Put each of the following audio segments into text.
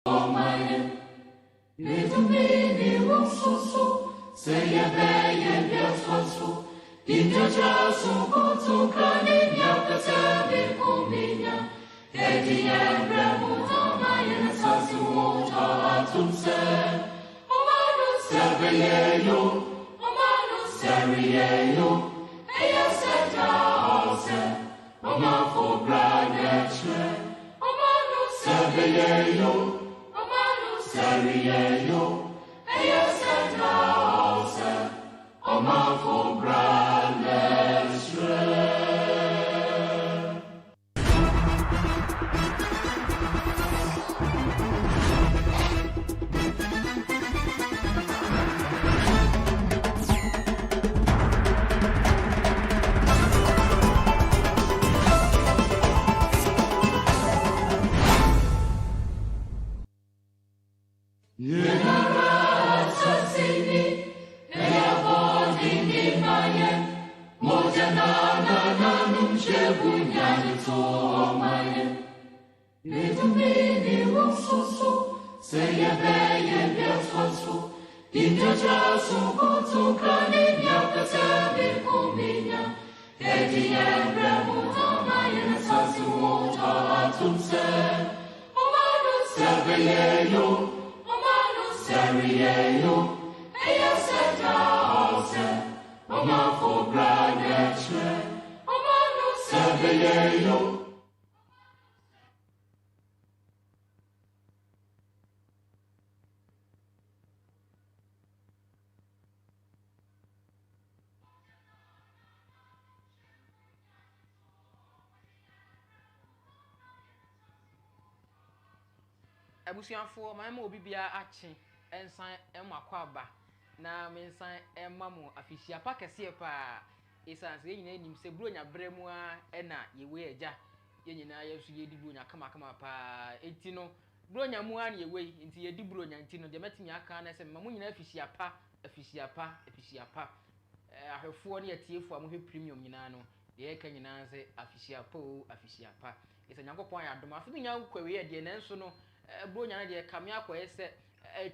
Little baby was so, say a bay, yes, so. In the house, so can in Yakata, Comina, Eddie and Ramuta, my assassin, water to say. Omano Saviero, Omano Saviero, Ayasata, Oma for Granite, Omano Saviero. Sariyo, ayasata, oma for brandless. Little baby was so, say a bay, yes, so. In the house, so can in Yakata, Comina, Eddie and Ramuta, my assassin, water to say. Omano Saviero, Omano Saviero, ayasata, Oma for Granite, Omano Saviero. Abusianfo mama obi bia ache ensan emakwaba na mensan emamu afisia pakese pa esan se nyina nim se bronya bremu a na yewe eja ye nyina yesu ye di bronya kama pa enti no bronya mu a na yewe enti ye di bronya enti no de metimi aka na se mamu nyina afisia pa ahwefo ne atiefo amu he premium nyina no de ye ka nyina se afisia pa esa nyankopon ya dom afi nya kwawe ye de nanso no bronya na de kame akoye se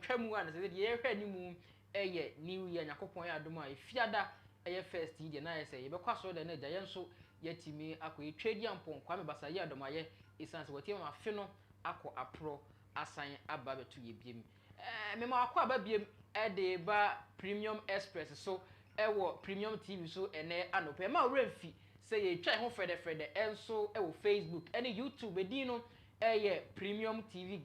twamu a na se de ye hwa ni mu eye new year nyakopon ya adom a efiada eye first de na ye se ye bekwa so de na ja ye nso yatimi akoye twedi ampon kwa me basa ye adom aye esanse wotie ma fe no akọ apro asan aba betu ye biem me ma akọ aba biem de ba premium express so ewo premium tv so ene anope ma remfi se ye twa ho frede enso ewo facebook ene youtube edin no premium tv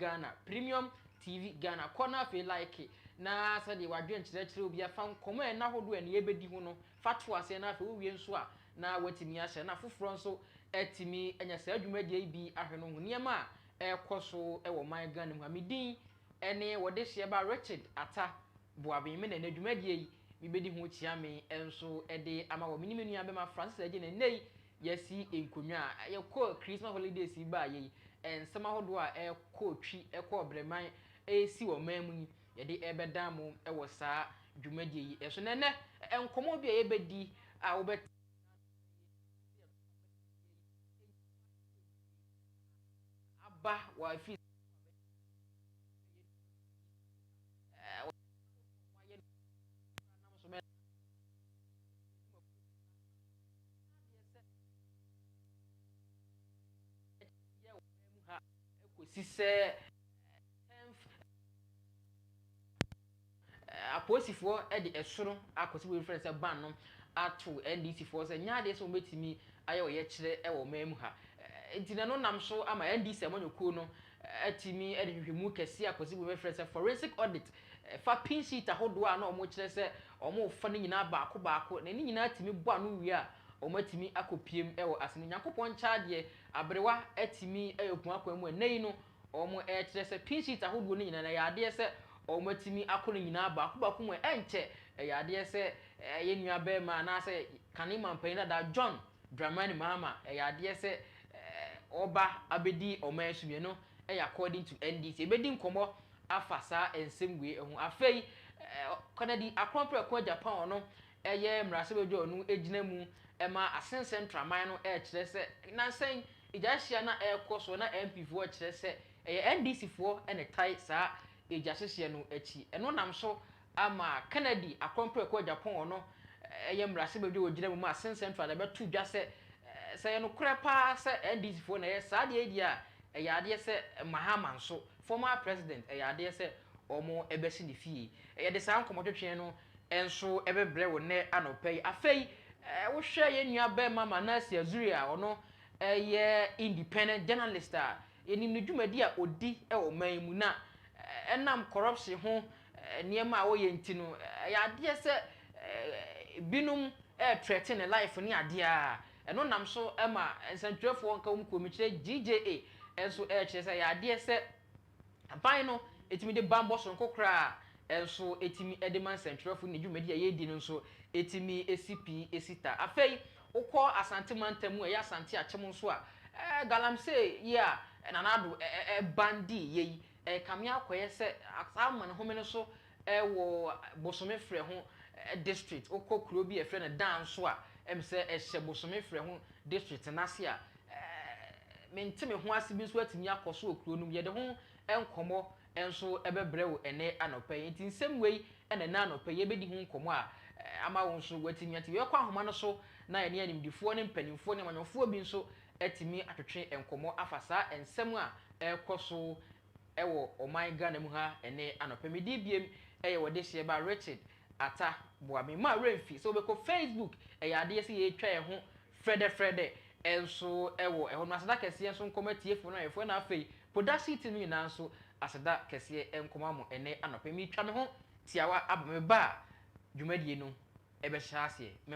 Ghana corner fe like na sa de wadwen kyerɛkyerɛ obi afa nkomo na hodo ene yebedi ho no fatu ase na afa owie nso a na watimi ahye na foforo nso etimi enya sa adwumadie bi ahwe no ho niema a ekoso ewo man Ghana mu amidin ene wode hye ba Richard ata boaben me na adwumadie yi bibedi ho chia me enso ede ama wo minimenu ya be ma Francis age na nei yesi enkonwa a ye call Christmas holidays ba yi ensema hodo a ekotwi ekobreman esi wo mamu ni ye de ebeda mu ewo saa dwumadie yi eso nene enkomo bi a yebedi a wo bet aba wa fi sise aposifo e de esoro akosi we friends e ban no ato Ndc fo se nyaade so betimi aye oye kire e wo mamu ha entina no nam so ama Ndc amanyokuo no atimi e de hwehwemu kese akosi we friends forensic audit fa pin sheet ahodo a na omo kire se omo fa ne nyina baako na ne nyina atimi bo anu wi a omatimi akopiem e wo asene nyankopon chaade abrewa atimi ayokun akwamu enei no omo kire se pin sheet ahodo ne nyina na yaade se omatimi akono nyina baako mu enche yaade se ye nua be ma na se kanima mpaina da John Dramani Mahama yaade se oba abedi omansumie no according to NDC ebedi nkomo afasa ensemwe ehun afei Kanadi akrompre kwa Japan no eye mrase bejo no ejina mu ema asen central man no kire se nansen ijahia na ekoso na MP4 kire se NDC foɔ ɛna tai saa egya hyehyɛ no akyi ɛno nam so ama Kennedy akompre ko Japan no ɛyɛ mrase bɛbi ogyina mu ma Sen Central ɛbɛto dwa sɛ sɛ no kora pa sɛ NDC foɔ na ɛyɛ saa deɛ di a ɛyɛ adeɛ sɛ Mahama nso former president ɛyɛ adeɛ sɛ ɔmo ɛbɛsi ne fie ɛyɛ de saa nkɔmɔtwetwe no ɛnso ɛbɛbrɛ wɔ nɛ anɔpɛ yi afei wohwɛ yɛ nua bɛma Manase Azuri a ɔno ɛyɛ independent journalist a yɛnim ne dwumadi a odi ɛwɔ man mu na ɛnam corruption ho nneɛma a wɔyɛ nti no ɛyɛ adeɛ sɛ binom threaten ne life ne adeɛ a ɛno nam so ɛma nsɛntwerɛfoɔ nka wɔn kɔmikyerɛ GJA ɛnso ɛkyerɛ sɛ ɛyɛ adeɛ sɛ aban no etimi de bambɔ sonko kora ɛnso etimi ɛde man nsɛntwerɛfoɔ ne dwumadi a yɛdi no nso etimi esipi esita afei wokɔ asante mantam mu ɛyɛ asante akyem nso a galamsey yi a nanado bandi yɛyi kame akɔyɛ sɛ asama ne home no so wɔ bosome frɛ ho district wokɔ kuro bi ɛfrɛ no dan so a sɛ ɛhyɛ bosome frɛ ho district n'ase a mente me ho ase bi nso atumi akɔ so wɔ kuro no mu yɛde ho nkɔmmɔ nso ɛbɛbrɛ wo ɛnɛ anɔpɛ yi nti nsɛm wei ɛna ɛnɛ anɔpɛ yi yɛbɛdi ho nkɔmmɔ a ama wo nso watumi ati yɛkɔ ahoma no so na yɛne animdifoɔ ne mpanimfoɔ ne amanyɔfoɔ bi nso atumi atwetwe nkɔmmɔ afa saa nsɛm a ɛkɔ so ɛwɔ ɔman Ghana mu ha ɛne anɔpɛ me di biem ɛyɛ wɔde hyɛ ba Richard ata boame ma remfi so wobɛkɔ Facebook ɛyɛ adeɛ sɛ yɛtwa yɛn ho frɛdɛ ɛnso ɛwɔ ɛhɔ no aseda kɛseɛ nso nkɔmɔ tiefo no yɛfo na afei production team nyinaa nso aseda kɛseɛ nkɔmɔ mo ɛne anɔpɛ me twa me ho tiawa aba me ba dwumadie no ɛbɛhyɛ aseɛ me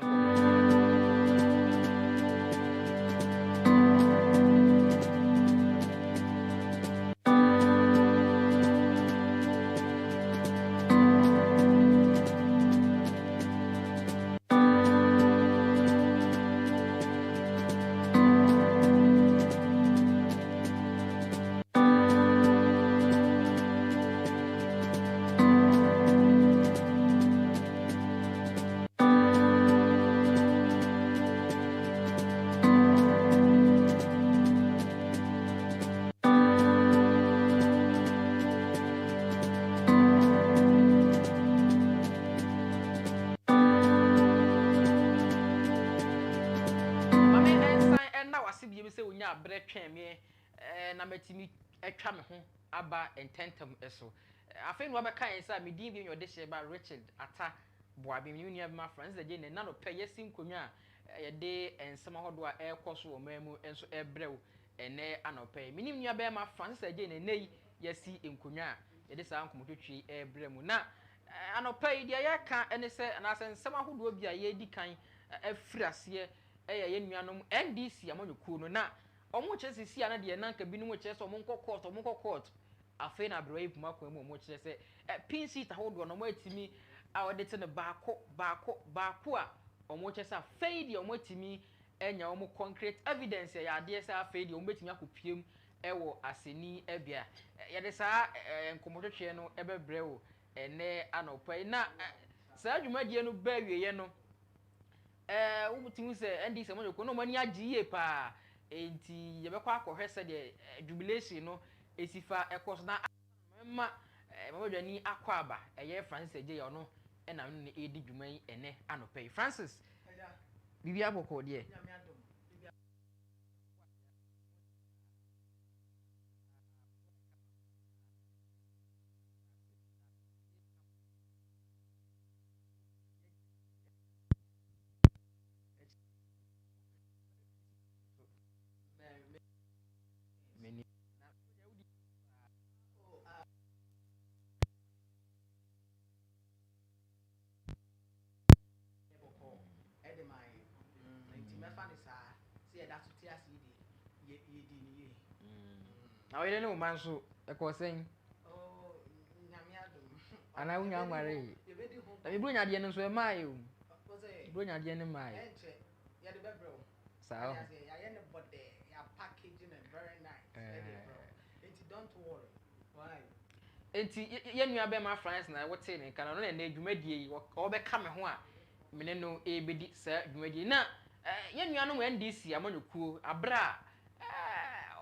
se wonya abre tweme na matimi atwa me ho aba ententem eso afei no abeka yen sa medin bi nyode hye ba Richard ata boabe me nua ma France de ne na no pɛ yesi nkonwa ye de ensema hodo a ekoso wo mamu enso ebrew ene anopɛ menim nua bɛ ma France de ne nei yesi nkonwa ye de sa nkomototwi ebremu na anopɛ de ye ka ene se na se nsema hodo bi a ye di kan afirase ye nuanom NDC amonyokuo no na omo kyerɛ sisi ana de nanka bi no mo kyerɛ sɛ omo nkɔ court afei na abrewa ipuma kwan mu omo kyerɛ sɛ PNC ta hodo no mo atimi a wode te ne baako a omo kyerɛ sɛ afei de omo atimi enya omo concrete evidence ya ade sɛ afei de omo betimi akopiem ɛwɔ aseni ebia ye de saa nkomotwetwe no ɛbɛbrɛwo ene anopai na saa dwumadie no ba wieye no wobutimi sɛ NDC mo yoko no mani agiye pa enti ye bekɔ akɔhwɛ sɛ de jubilation no esifa ɛkɔso na ma mabadwani akɔ aba ɛyɛ Francis Eje ya no ɛna no ne edi dwuma yi ene anopai Francis bibi abɔkɔ de awele no man so ekosen nyame adom ana unya nware na me bronya de no so e mai o bronya de ne mai enche ya de bebro sao ya ye ne bode ya packaging and very nice enti don't worry why enti ye nua be ma France na wote ne kana no na adwumadie yi wo be ka me ho a mene no ebedi sa adwumadie na ye nua no NDC amanyokuo abra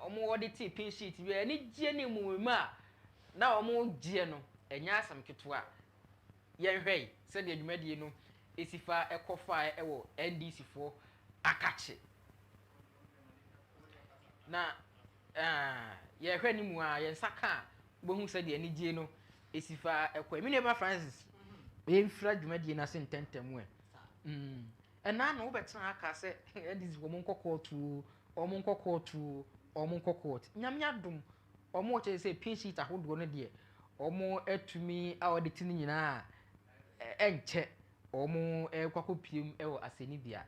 omo audit pin sheet we ani gye ne mu na omo gye no enya asam keto a yen hwei se de adwumadie no esifa ekofa ewo NDC fo akache na ye hwɛ ni mu a ye saka bohu se de ani gye no esifa ekɔ mi neba Francis ye mfra dwumadie na se ntentem we ɛna na wo betena aka se NDC fo mo nkɔkɔɔtu ɔmo nkɔkɔɔtu nyame adom ɔmo che se pin sheet ahodoɔ no de ɔmo atumi a audit ni nyinaa enche ɔmo kwakɔpiem ɛwɔ aseni bia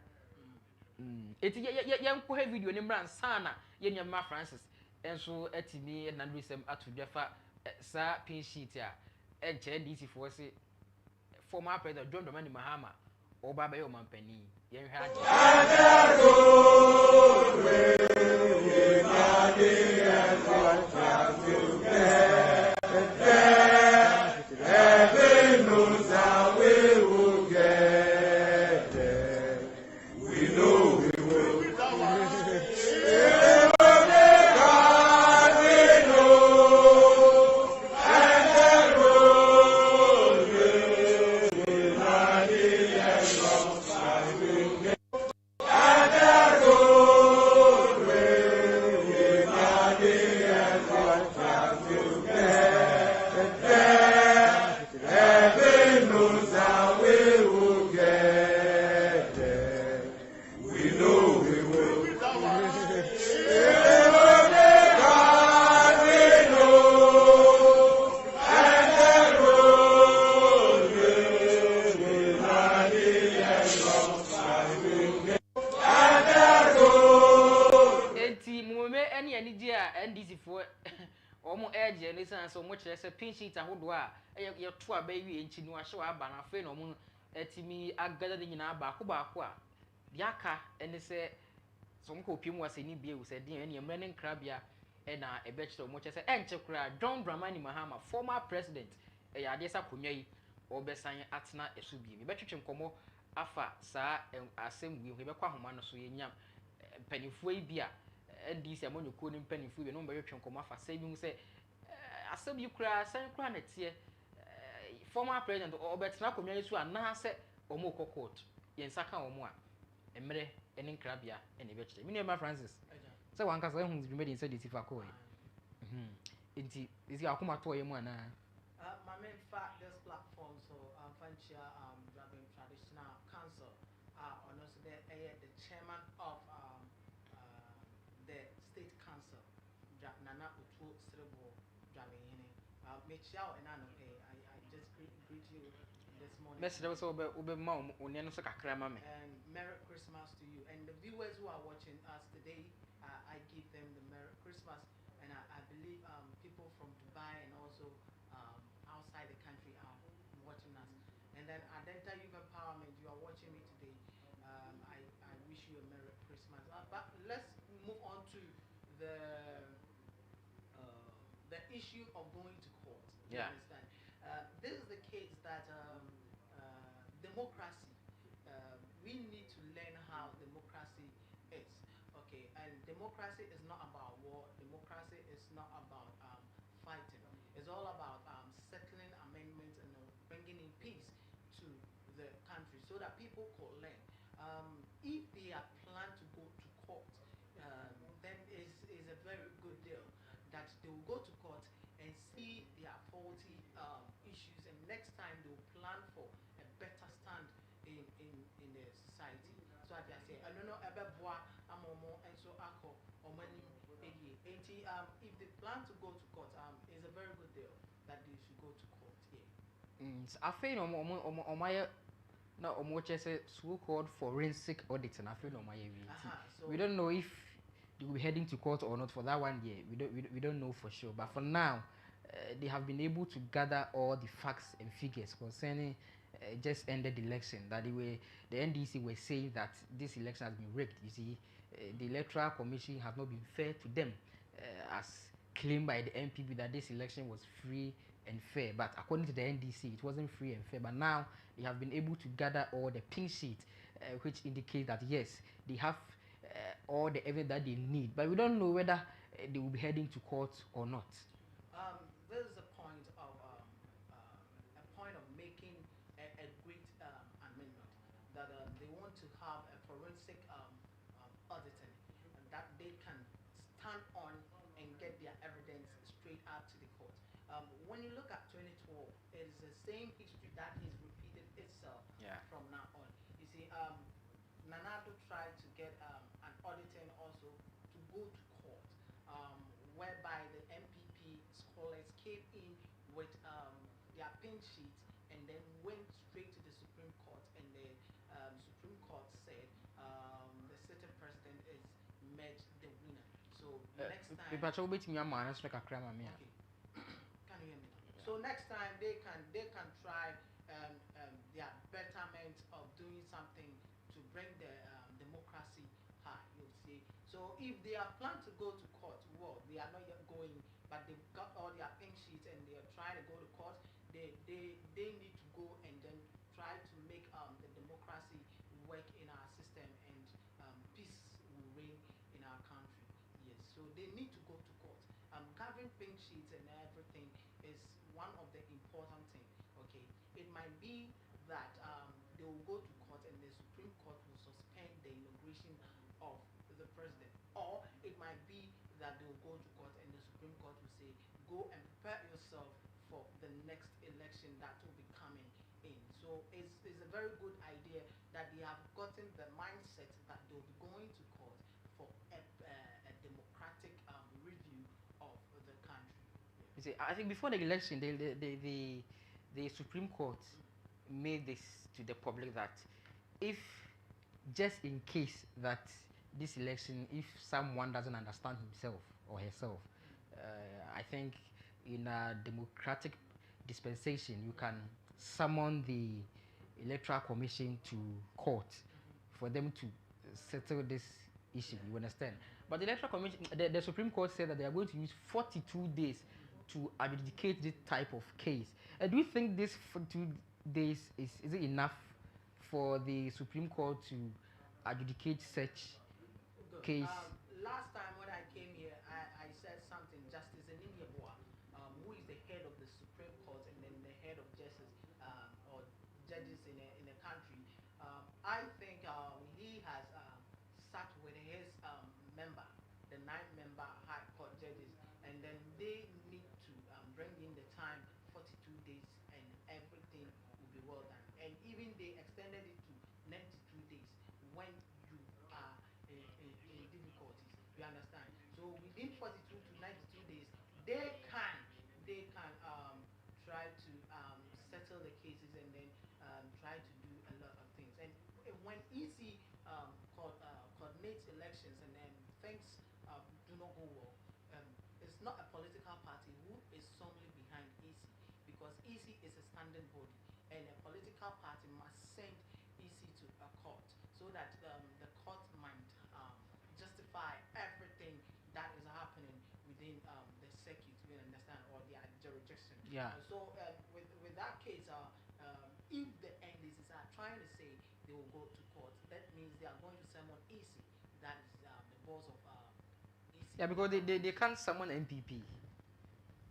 eti ye nkɔ ha video ni mran sana ye nyama Francis enso atimi na ndusem atodwafa sa pin sheet a enche DC fo se former president John Dramani Mahama oba ba ye omampani ye nhwe NDC for omo edge ni san so mo kire se pin sheet ahodo a ye to aba wi enchi no ahye wa aba na fe no mo atimi agada de nyina ba ko a diaka ene se so mo ko piem wase ni bia wo se den ene emre ne nkrabia na ebe kire mo kire se enche kura John Dramani Mahama former president ya ade sa konwa yi obesan atena esu bia me betwetwe nkomo afa saa asem wi ho be kwa homa no so ye nyam panifo yi bia NDC amonyoko ni mpanimfo bi no mbe yetwe nkoma fa sai bi mu se asabi kura san kura na tie former president obetena komya yesu ana se omo kokot yen saka omo a emre eni nkrabia ene be kire mi ne Francis se wanka se hu dwuma din se de sifa ko enti isi akoma to ye mu ana my main fact this platform so fanchia driving traditional council on also the chairman of the state council nana utu serebo driving Michelle and I just greet you this morning. Message so obe ma onye no so kakra ma me. And Merry Christmas to you and the viewers who are watching us today. I give them the Merry Christmas and I believe people from Dubai and also outside the country are watching us. And then Adenta Youth Empowerment, you are watching me today. I wish you a Merry Christmas. But let's move on to the issue of going to court. You understand? This is the case that democracy. We need to learn how democracy is. Okay, and democracy is not about war. Democracy is not about fighting. It's all about settling amendments and bringing in peace to the country so that people could learn. If they are planned to go to court, then is a very good deal that they will go to court and see their faulty issues, and next time they will plan for a better stand in the society. So as I say, I don't know about amomo and so ako or money. If they plan to go to court, it's a very good deal that they should go to court. I feel on my no say so-called forensic audit and I feel on my we don't know if they will be heading to court or not for that 1 year. We don't know for sure, but for now they have been able to gather all the facts and figures concerning just ended election, that the NDC were saying that this election has been rigged. You see, the electoral commission has not been fair to them, as claimed by the NPP that this election was free and fair. But according to the NDC, it wasn't free and fair. But now they have been able to gather all the pink sheet, which indicates that yes, they have all the evidence that they need. But we don't know whether they will be heading to court or not? This is a point of making a great amendment that they want to have a forensic auditing and that they can stand on and get their evidence straight out to the court. When you look at 2012, it is the same history that is repeated itself Yeah. from now on. You see, Nanado tried to get an auditing also to go to court, um, whereby the MPP scholars came in with their pin sheets and then went straight to the Supreme Court, and the Supreme Court said the sitting president is met the winner. So next time, People are waiting me a man, it's like a crime, okay, can you hear me now? So next time they can try their betterment of doing something to bring the democracy high. You'll see. So if they are planned to go to court, well, they are not yet going, but they've got all their pink sheets and they are trying to go to court. They need to go and then try to make the democracy work in our system, and peace will reign in our country. Yes. So they need to go to court. Gathering pink sheets and everything is one of the important things. Okay, it might be that they will go to court and the Supreme Court will suspend the inauguration of the president, or it might be that they will go to court and the Supreme Court will say, go and prepare yourself for the next election that will be coming in. So it's a very good idea that they have gotten the mindset that they'll be going to court for a democratic review of the country. You see, I think before the election, the Supreme Court made this to the public that if, just in case that this election, if someone doesn't understand himself or herself, I think in a democratic dispensation, you can summon the Electoral Commission to court for them to settle this issue. You understand? But the Electoral Commission, the Supreme Court said that they are going to use 42 days to adjudicate this type of case. Do you think this 42 days is it enough for the Supreme Court to adjudicate such Good. case? Last time when I came here, I said something. Justice Eniniabua, who is the head of the Supreme Court and then the head of justice or judges in the country, I think he has sat with his member, the 9 member High Court judges, and then they need to bring in the time, 42 days, and everything will be well done. And even they extended it to 92 days when you are in difficulties. You understand? So within 42 to 92 days, they can try to settle the cases and then try to do a lot of things. And when EC coordinates elections and then things do not go well, it's not a political party who is solely behind EC, because EC is a standing body and a political party must send EC to a court so that the court might justify everything that is happening within the circuit, you understand, or their jurisdiction. Yeah. So with that case, if the NDCs are trying to say they will go to court, that means they are going to summon EC, that is the boss of EC. Yeah, because they can't summon MPP.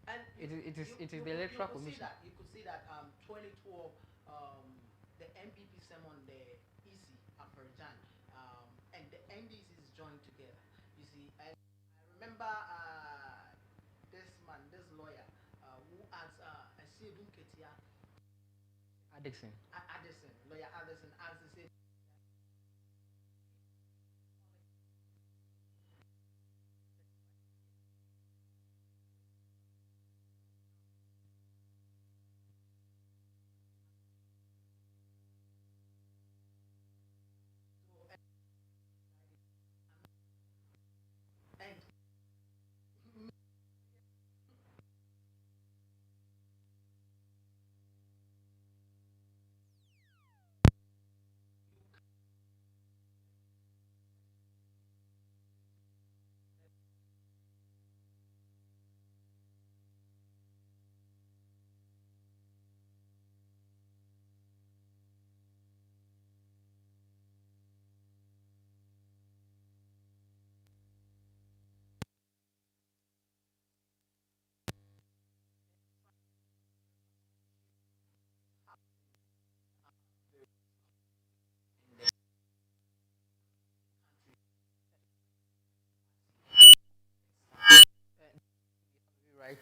And It is the Electoral Commission. You could see that 2012, the MPP summoned the EC Aferjan, and the NDCs joined together. You see, and I remember this lawyer who asked Asidun Ketia Addison. Lawyer Addison asked the same. And right.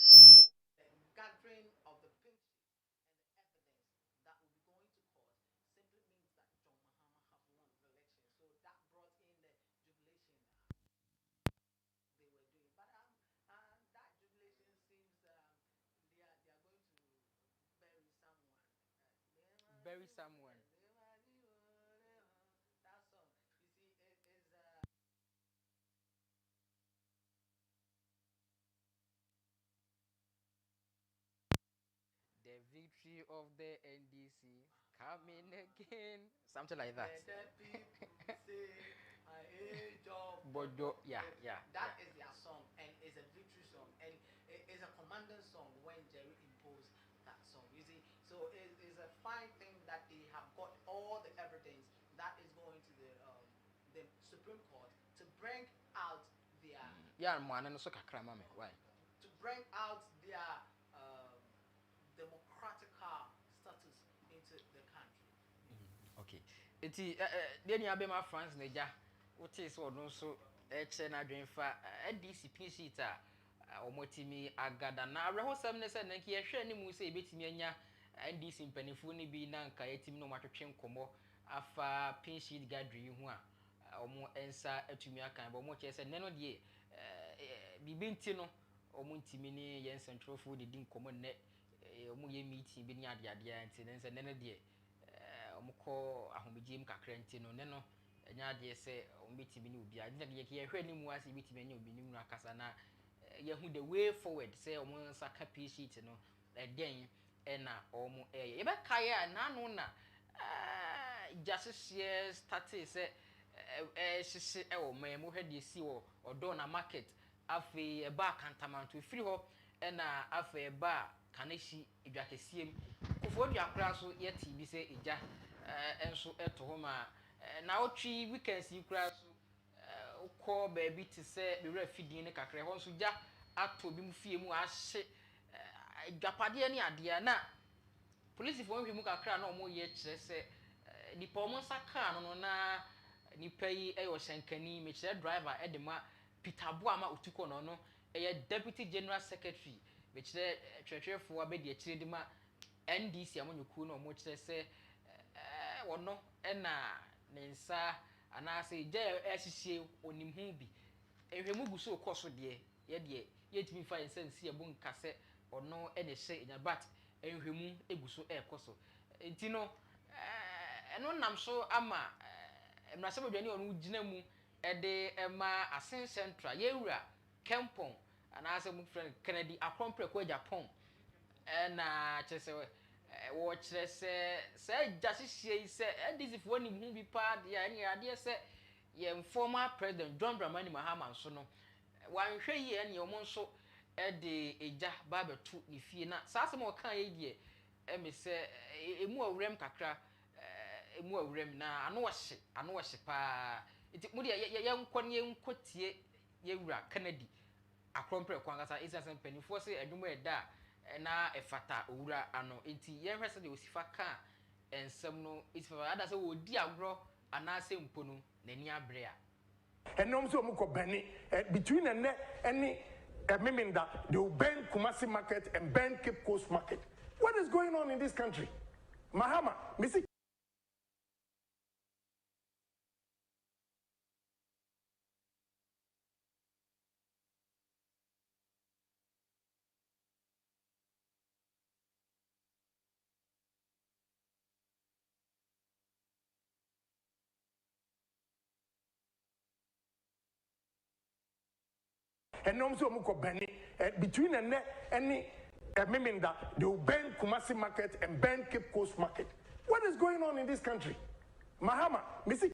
So the gathering of the pink sheet and the evidence that will be going to court simply means that John Mahama have won the election. So that brought in the jubilation they were doing. But that jubilation seems they are going to bury someone. Bury someone. That song, you see, it is. The victory of the NDC coming again. Something like that. The people say, I hate job. Bojo, yeah, yeah. That yeah. is their song, and it's a victory song, and it is a commanding song when Jerry imposed that song. You see, so it is a fine thing that they have got all the evidence that is going to the Supreme Court to bring out their Yeah, man, and so kakra mame. Why? to bring out their um, democratical status into the country. Okay. Eti de ni abema France na ja. Wote so no so che na dwen fa NDC sheet a omotimi agada na awrehosam ne se na ki yehwe ni mu se ebetimi anya NDC mpanifo ni bi na nka yetimi no matwetwe nkomo afa pin sheet gathering hu a omo ensa atumi akan bo mo che se ne no de bibi nti no omo ntimi ni yen centralfo de din nkomo ne omo ye meeting bi ni ade ade anti ne se ne no de omukọ ahomegye kakra nti no ne no enya de se ombetimi ne obi ade de ye hwe ne mu ase betimi anya obi nim no akasa na ye hu the way forward se omo saka pay sheet no den na omo ye be kae a na no na justice started se sisi e wo me mo hwe de si wo odo na market afi e ba kantamanto firi ho na afi e ba kaneshi edwakesiem kofo dua kra so yeti bi se eja enso eto ho ma na otwi weekends yi kra so ukọ baby ti se be wura fidin ne kakra ho nso ja ato bi mu fie mu ahye edwapade ne ade na police fo hwe mu kakra na omo ye kire se nipa omo saka no na nipa yi eyo shankani me kire driver edema Peter Boama otuko no deputy general secretary me kire twetwefo abedi akire de ma NDC amonyoku no mo kire se wono na ne nsa anase je ehihie onimhu bi ehwemu gu so koso de yetimi fa nsensi ebu nkase ono ene hye enya but ehwemu eguso ekoso enti no eno nam so ama mrase bodwani onu gina mu ede ema asen central yewura Kempon anase mu friend Kennedy akrompre ko Japan na chese wo kire se jasihie se NDC fo ni hu bi pa de ya ni ade se ye former president John Dramani Mahama so no wanhwe yi ene omo nso de eja ba betu ni fie na saase mo kan ye die me se emu awrem kakra emu awrem na ano wo hye pa iti mu de ye nkọ ne nkotie ye wura Kennedy akrompre kwangasa isasan panifo se adwuma eda na efata owura ano enti ye hwese de osifa ka ensem no itifa ada se wo di agro anase mpo no nani abre a enom so mu ko bani between any Miminda, they will ban Kumasi market and ban Cape Coast market. What is going on in this country? Mahama, Missy. Enom so mu ko bani between any Miminda, they will ban Kumasi market and ban Cape Coast market. What is going on in this country? Mahama, Missy.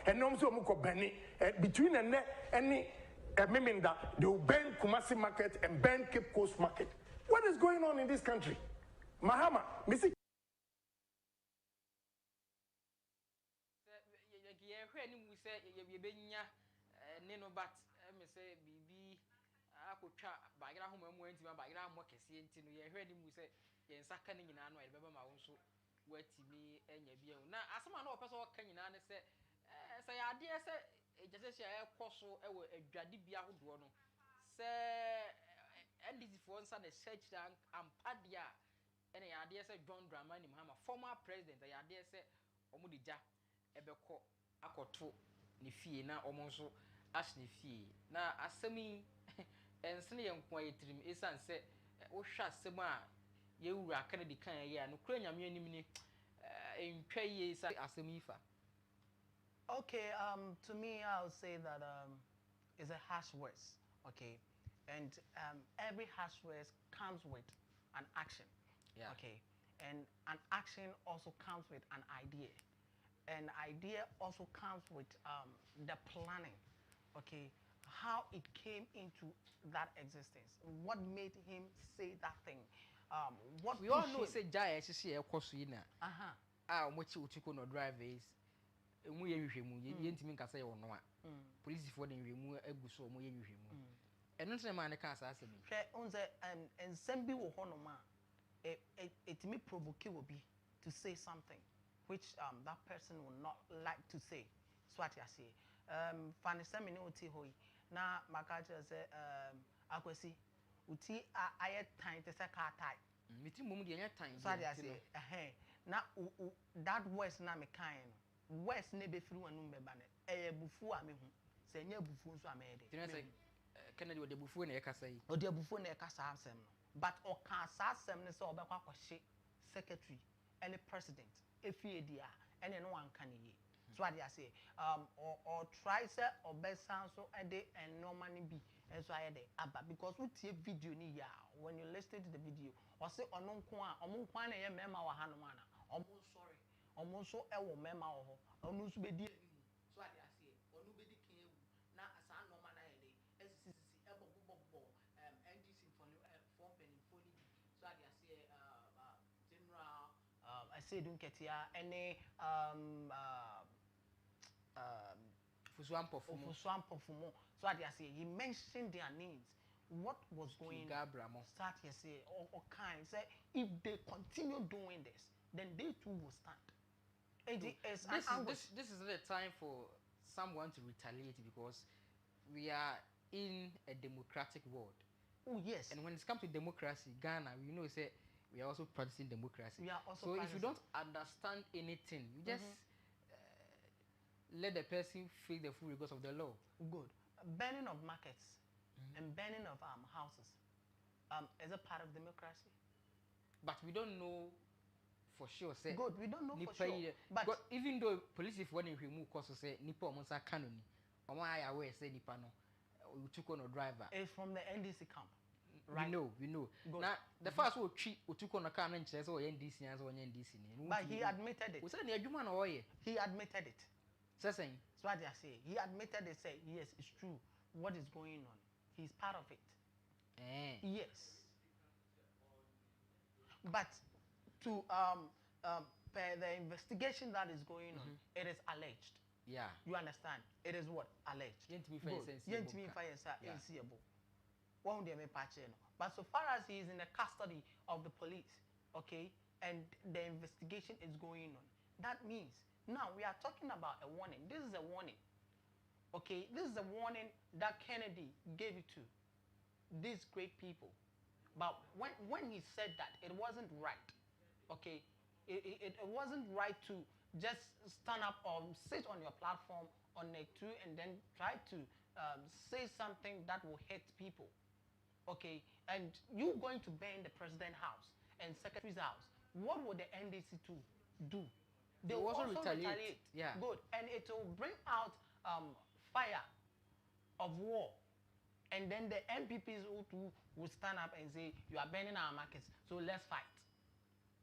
and no so muko Benny between and any meaning that they will ban Kumasi market and ban Cape Coast market. What is going on in this country? Mahama, Missy. But me say bibi akotwa bagira ho mamu antima bagira mo kese nti no ye hwe ni mu say ye nsaka ne nyina no e beba ma wo nso watimi enya bia na asema na opese o ka nyina ne say say ade say ejese hia ekoso e wo adwade bia hodo no say ndc for nsa na search ampade a ene ya ade say John Dramani Mahama former president ya ade say omudija ebekọ akoto ne fie na omo nso asne fie na asemi ensene ye nko ayetirim esan se wo hwa asem a ye wura kanadi kan ye no kura nyame anim ni entwa ye sa asemi fa. Okay, to me I would say that it's a harsh words, okay? And every harsh words comes with an action. Yeah. Okay? And an action also comes with an idea. An idea also comes with the planning, okay? How it came into that existence. What made him say that thing? What we all know say jaya hye ekoso yi na. Aha. Omochi utuko no drivers emu ye hwehwemu ye ntimi nkasa ye wono a. Police for the hwehwemu aguso omo ye hwehwemu. Eno ntene ma ne ka asa asemi. Hwe unze ensem bi wo hono ma it me provoke obi to say something which that person will not like to say. So what you say. Fani semi no ti hoyi na makacha say akwesi uti aye time te say ka tie. Miti mum de anya time. So what you say na that voice na me kan no voice ne be firi wanum be ba ne bufu a me hu se nya bufu nso a me de. Tinu say Kennedy wo de bufu na ye kasa yi. O de bufu na ye kasa asem no but o ka sa asem ne say obekwa kwahye secretary any president efie dia ene no anka ne ye. So what I say or try say or best sound so e dey normally be and so I dey aba because we tie video ni ya when you listen to the video or say ono nko a omo nko na ye mema wa hanom ana omo sorry omo so e wo mema wo ho ono so be di animu. So what I say onu be di kan ewu na asa normal na ye dey SCC e bobo Ndc form penifoni. So what I say general I say don't get here any Fusuampofumo. So I say he mentioned their names. What was going on? Start here say all kind. Say if they continue doing this, then they too will stand. This is not a time for someone to retaliate because we are in a democratic world. Oh yes. And when it comes to democracy, Ghana, we know say we are also practicing democracy. We are also so if you don't understand anything, you just let the person feel the full rigors of the law. Good. Burning of markets and burning of houses is a part of democracy. But we don't know for sure. Say good. We don't know for sure. But even though police if one remove cause say nipa omonsa kanoni, omo aya we say nipa no you took on a driver. It's from the NDC camp. Right. We know. Now the first one took on a car and says, "Oh, NDC as well, NDC." But he admitted it. We said, "You He admitted it. So what they say. He admitted it. Say yes, it's true. What is going on? He's part of it. Yes. But to per the investigation that is going on, it is alleged. Yeah. You understand? It is what alleged. But so far as he is in the custody of the police, okay, and the investigation is going on, that means now we are talking about a warning. This is a warning. Okay, this is a warning that Kennedy gave it to these great people. But when he said that, it wasn't right. Okay, it wasn't right to just stand up or sit on your platform on a two and then try to say something that will hurt people. Okay, and you going to burn the president's house and secretary's house. What would the NDC do? They will also retaliate. Yeah. Good. And it will bring out fire of war. And then the MPPs will stand up and say, you are burning our markets, so let's fight.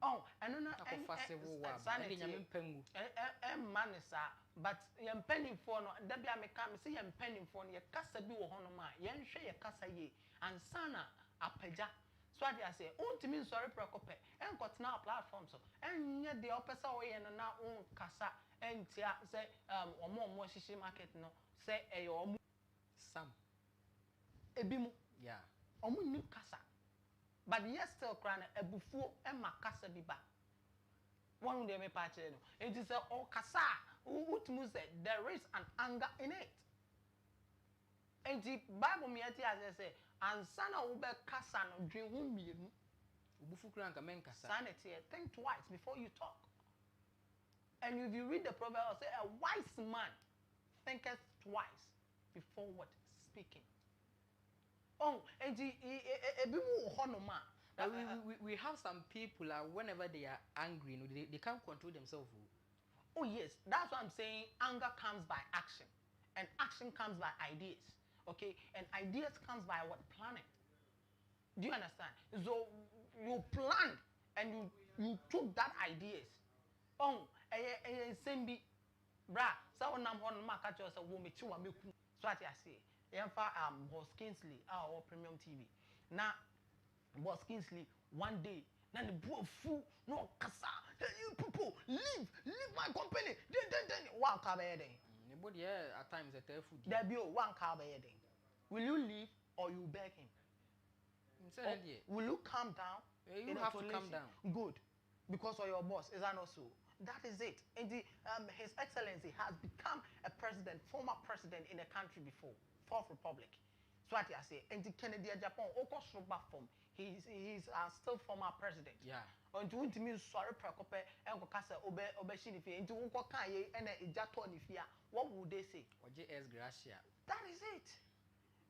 Oh, and then fa civil war and nyame mpangu man is but yam penning for no da bia me ka me say yam penning for no ye kasa bi wo hono ma ye nhwe ye kasa ye ansana apagya so ade ase ontimi nsori prekope enkotena platform so enye de opesa wo ye no na on kasa entia say omo shishi market no say eyo omo sam ebimu yeah omo ni kasa but yes still crying ebufuo ema kasa bi ba one day me patch no it is all kasa utmu say there is an anger in it and the bible me ati as say ansana wo be kasa no dwen ho mienu ubufu kura nka men kasa sanity think twice before you talk and if you read the proverb say a wise man thinketh twice before what speaking oh and the ebimu honoma we have some people whenever they are angry, you know, they can't control themselves. Oh yes, that's what I'm saying. Anger comes by action, and action comes by ideas. Okay, and ideas comes by what planning. Do you understand? So you planned and you took that ideas. Oh, sembi, bra. So when I'm on my catch yourself, woman, chiwa me ku. So what I say, Boss Kingsley, our premium TV. Now. Boss Kingsley one day na the boy fool no kasa you people leave my company then one car by then nobody at times a tell food there be one car by then will you leave or you beg him will you calm down you have to calm down good because of your boss is that not so that is it and his excellency has become a president former president in a country before Fourth Republic. So what I say, and the Kennedy Japan, Oko Soba form, he's still former president. Yeah. On to me sorry precope, and Casa Obeshinifi, into Oko Kaye and a Jatonifia. What would they say? Or JS Gracia. That is it.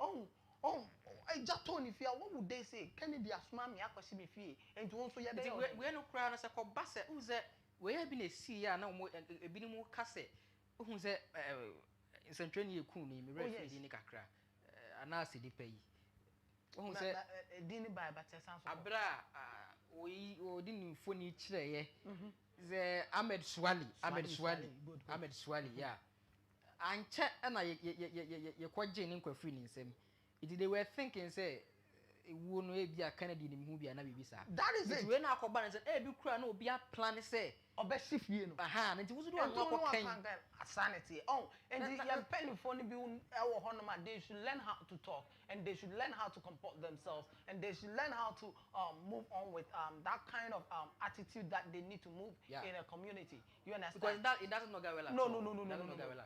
Oh, a Jatonifia, what would they say? Kennedy Asmami Akosimifi, and to also Yade. We are no crown as a combassa, who's that? We have been a seer now, a minimal cassette. Who's that? In Centrania Kuni, Mirror, Nicacra. Anasi di pay. Who said, didn't buy but Abra, we didn't phone chile, the Ahmed Swally, yeah. And chat and you're quite genuine feeling same. They were thinking, say, it wouldn't be a Kennedy movie and Abisa. That is it. When our combine said, hey, you cry no be a plan, say. Obesif you know. Aha, and it was sanity. Oh, and the young penny for the honor, they should learn how to talk and they should learn how to comport themselves and they should learn how to move on with that kind of attitude that they need to move in a community. You understand? Because that it doesn't go well. No.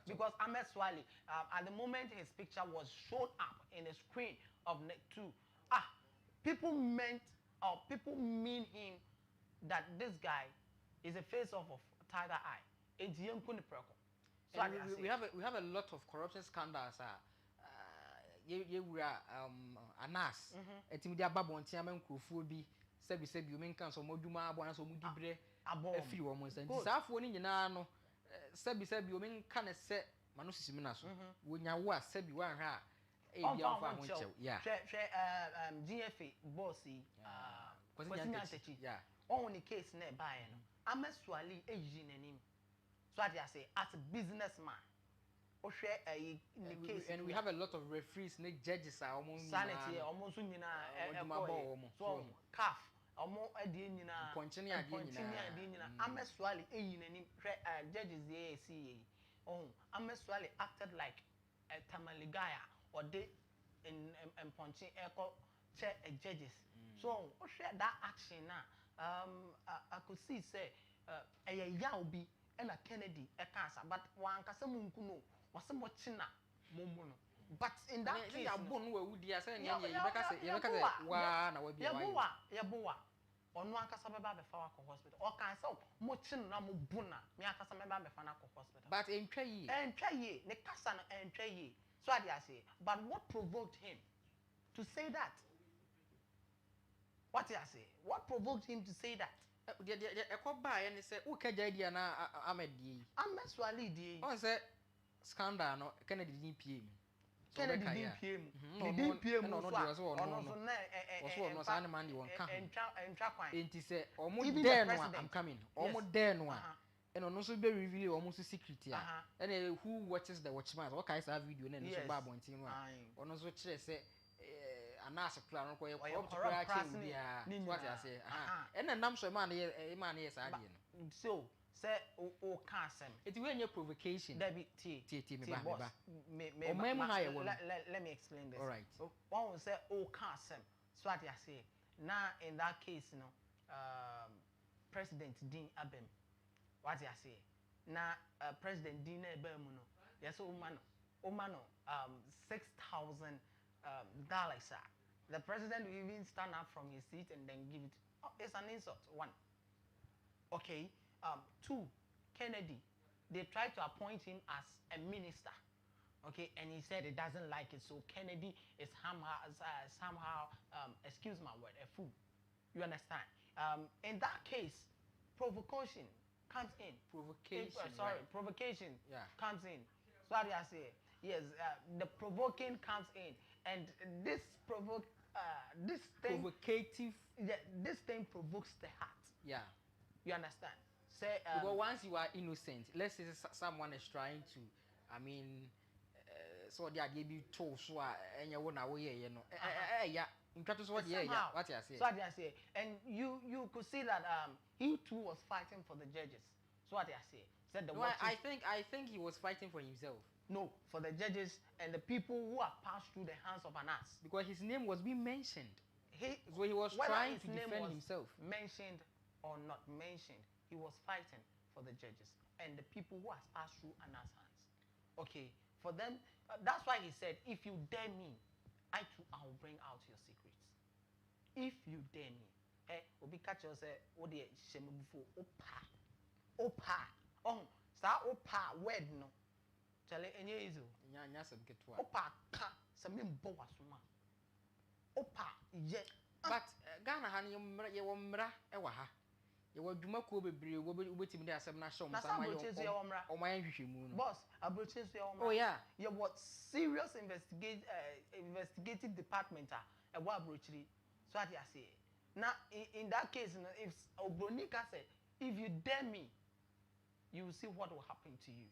Because Ahmed Swali, at the moment his picture was shown up in the screen of Net 2, people mean him that this guy is a face of Tiger Eye. So we have a lot of corruption scandals. We are anas. Etimedia babon tiamen kufubi. Sebi you mean cancel moduma abona so mudibre. A few almost. And Safo ni nyina no. Sebi you mean can se manusi minaso. Wonya wa sebi wan ha. Yeah. GFA bossy. Yeah. On the case nearby. I'm actually a name. So I say, as a businessman, and we have a lot of referees, judges are almost sanity, almost so calf, almost a dinner, Ponchini, I'm actually a name, judges the ACA. Oh, I'm actually acted like a Tamaligaya or they in Ponchini echo chair judges. So, share that action now. I could see say a Yaubi and a Kennedy a cancer, but one Casamunkuno was somewhat china momono. But in that case, Yaboa or no Casababa Fanaco Hospital or Castle, Mochin Namubuna, Miacasamaba Fanaco Hospital. But in Trey, Necasan and Trey. So I say, but what provoked him to say that? What I say? What provoked him to say that? I called by and he said, "Okay, Jadiana, Ahmed D. I'm actually D. I said, scandal, no, Kennedy DPM. Kennedy didn't PM. He didn't PM. No, no, man, you won't come. And say, almost there, no, I'm coming. Almost there, no, and also be reveal almost security. And who watches the watchman? What kind of video? And so Bab went in one. Or no, so say, a nice plan, or what I say. And then I'm so man, yes, I didn't. So, say, oh, Cassam. It's when your provocation. Debbie let me explain this. All right. One will say, oh, Cassam. So what I say. Now, in that case, President Dean Abem. What I say. Now, President Dean Abem, yes, Omano, $6,000. The president will even stand up from his seat and then give it. Oh, it's an insult. One. Okay. Two, Kennedy, they tried to appoint him as a minister, okay, and he said he doesn't like it, so Kennedy is somehow, excuse my word, a fool. You understand? In that case, provocation comes in. Provocation comes in. Sorry, I say, yes, the provoking comes in, and this provocative. Yeah, this thing provokes the heart. Yeah. You understand? Because once you are innocent, let's say someone is trying to, I mean, so they give you tools, and you won't know, you know, yeah, in practice, what you say. So I say, and you could see that he too was fighting for the judges. So what I say, said the I think he was fighting for himself. No, for the judges and the people who are passed through the hands of an ass. Because his name was being mentioned. So he was trying to defend himself. Mentioned or not mentioned, he was fighting for the judges and the people who has passed through Anna's hands. Okay, for them, that's why he said, if you dare me, I will bring out your secrets. If you dare me, obi catch us what the shame before opa word no. Tell it any easy. Opa ka some bo wasuma. Opa ye. But Ghana han ye womra e wa ha. You were Jumaco be waiting there, some national or my moon. Boss, I will change your Oh, yeah. You what serious investigative department a wabruchly. So I say. Now, in that case, if Obronika said, if you dare me, you will see what will happen to you.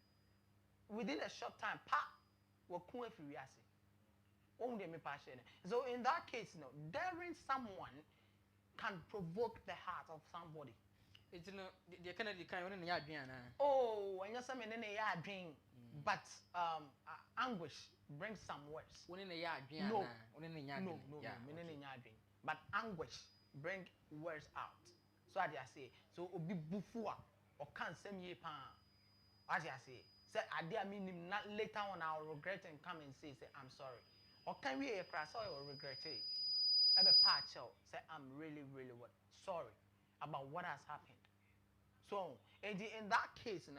Within a short time, will come if you only me passion. So in that case, daring someone can provoke the heart of somebody. It's the Kennedy kind of oh, when you're something in a yard dream, but anguish brings some words. When in a yard dream, no, but anguish bring words out. So I say, so obi bufua or can't send me pan. As I say, I dare mean him not later on I'll regret and come and say I'm sorry. Or can we a crash or regret it? I'm a patch out, say I'm really sorry about what has happened. So in that case,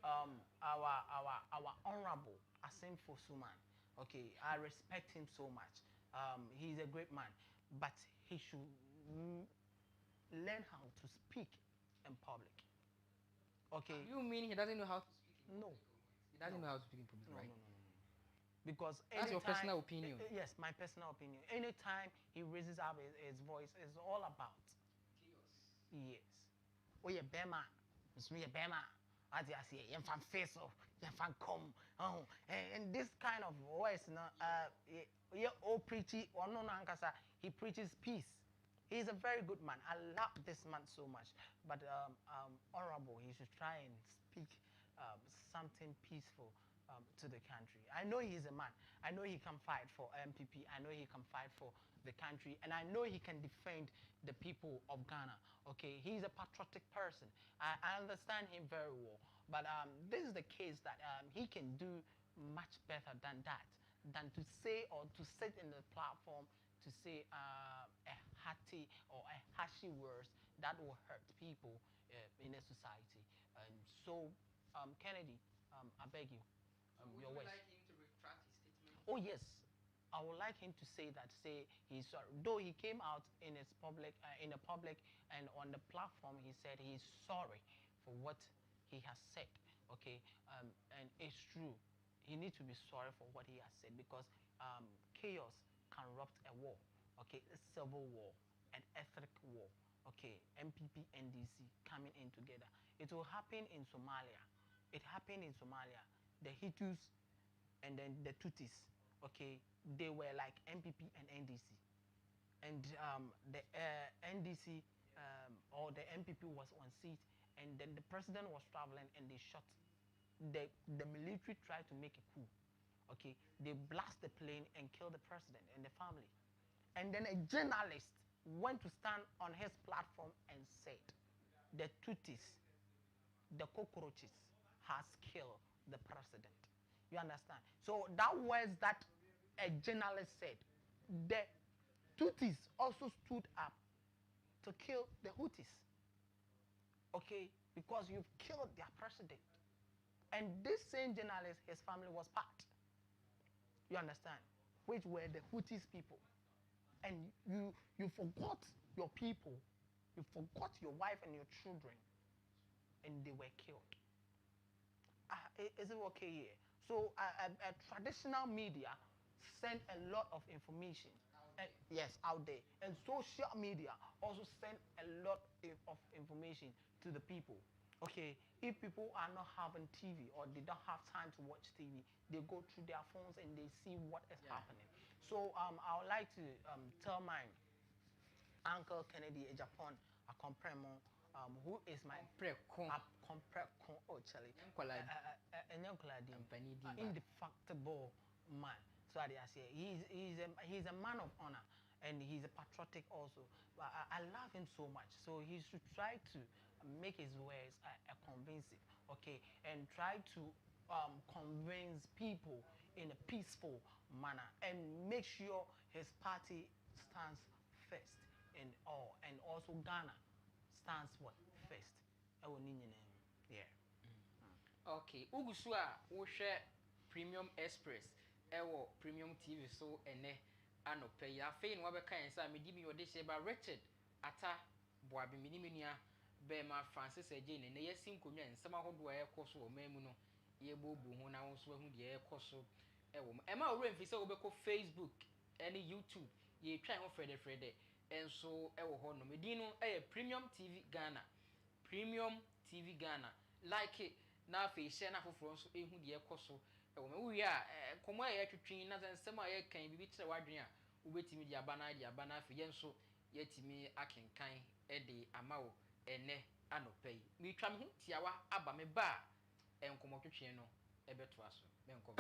our honorable Asimfo Suman, okay, I respect him so much. He's a great man, but he should learn how to speak in public. Okay. You mean he doesn't know how to speak? No. He doesn't know how to speak in public, right? No. Because that's your personal opinion. Yes, my personal opinion. Anytime he raises up his voice, it's all about chaos. Yes. Oh yeah, Bema. It's me, Bema. As I say, you fan face off, you fan come. Oh, and this kind of voice, preachy or no nankasa. He preaches peace. He's a very good man. I love this man so much. But honorable, he should try and speak something peaceful to the country. I know he's a man. I know he can fight for MPP. I know he can fight for the country. And I know he can defend the people of Ghana. Okay, he's a patriotic person. I understand him very well. But this is the case that he can do much better than that. Than to say or to sit in the platform to say a hearty or a hashy words that will hurt people in a society. And so, Kennedy, I beg you. Would you like him to retract his statement? Oh yes, I would like him to say that. Say he's sorry. Though he came out in his public, in a public and on the platform, he said he's sorry for what he has said. Okay, and it's true. he needs to be sorry for what he has said because chaos can erupt a war, okay, a civil war, an ethnic war, okay, MPP, NDC coming in together. It will happen in Somalia. It happened in Somalia. The Hutus and then the Tutsis, okay, they were like MPP and NDC. And the NDC or the MPP was on seat, and then the president was traveling, and they shot. The military tried to make a coup. Okay, they blast the plane and kill the president and the family. And then a journalist went to stand on his platform and said, the Tutsis, the cockroaches, has killed the president. You understand? So that was that a journalist said. The Tutsis also stood up to kill the Hutus. Okay, because you've killed their president. And this same journalist, his family was part. You understand? Which were the Hutus people. And you forgot your people. You forgot your wife and your children. And they were killed. Is it okay here? So a traditional media send a lot of information. Yes, out there. And social media also send a lot of information to the people. Okay, if people are not having TV or they don't have time to watch TV, they go through their phones and they see what is happening. So I would like to tell my Uncle Kennedy Japan a compremo who is my indefatigable man. So I say he's a man of honor and he's a patriotic also. But I love him so much. So he should try to make his words convincing, okay, and try to convince people in a peaceful manner and make sure his party stands first in all, and also Ghana stands what first. Yeah. Okay, Ugusua, we share Premium Express, Premium TV, so ano pay ya fein wabeka yensa me di mi ode se ba Richard ata boabe minimia be ma Francis Ejene ne yesim konwa nsem ahodo a ekoso o mamu no ye bobu hu na wonso hu de ekoso ewo e ma ore mfi se obeko Facebook any YouTube ye twan ho frede enso ewo ho no me di no Premium TV Ghana, Premium TV Ghana, like it na fe share na foforo nso ehu de ekoso ewo me wi a komo a ye twetwen na nsem a ye kan bibi kire wadwen a ubetimi di abana fe yenso yetimi akenkan de amawo ene anopai mi twa me ho tiawa aba me ba enkomo twetwen no ebeto aso me enkomo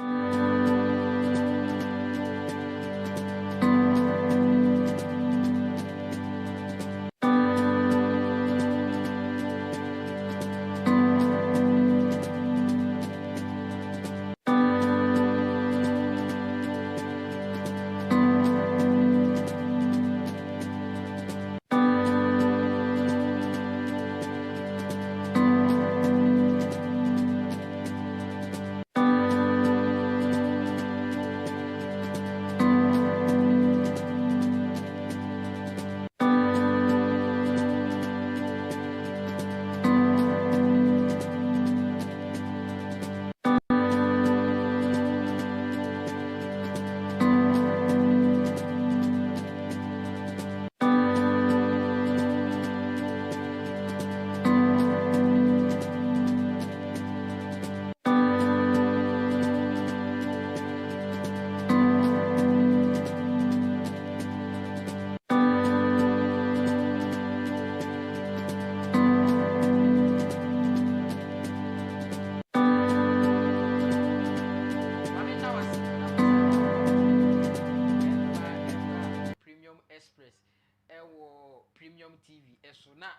Premium TV eso na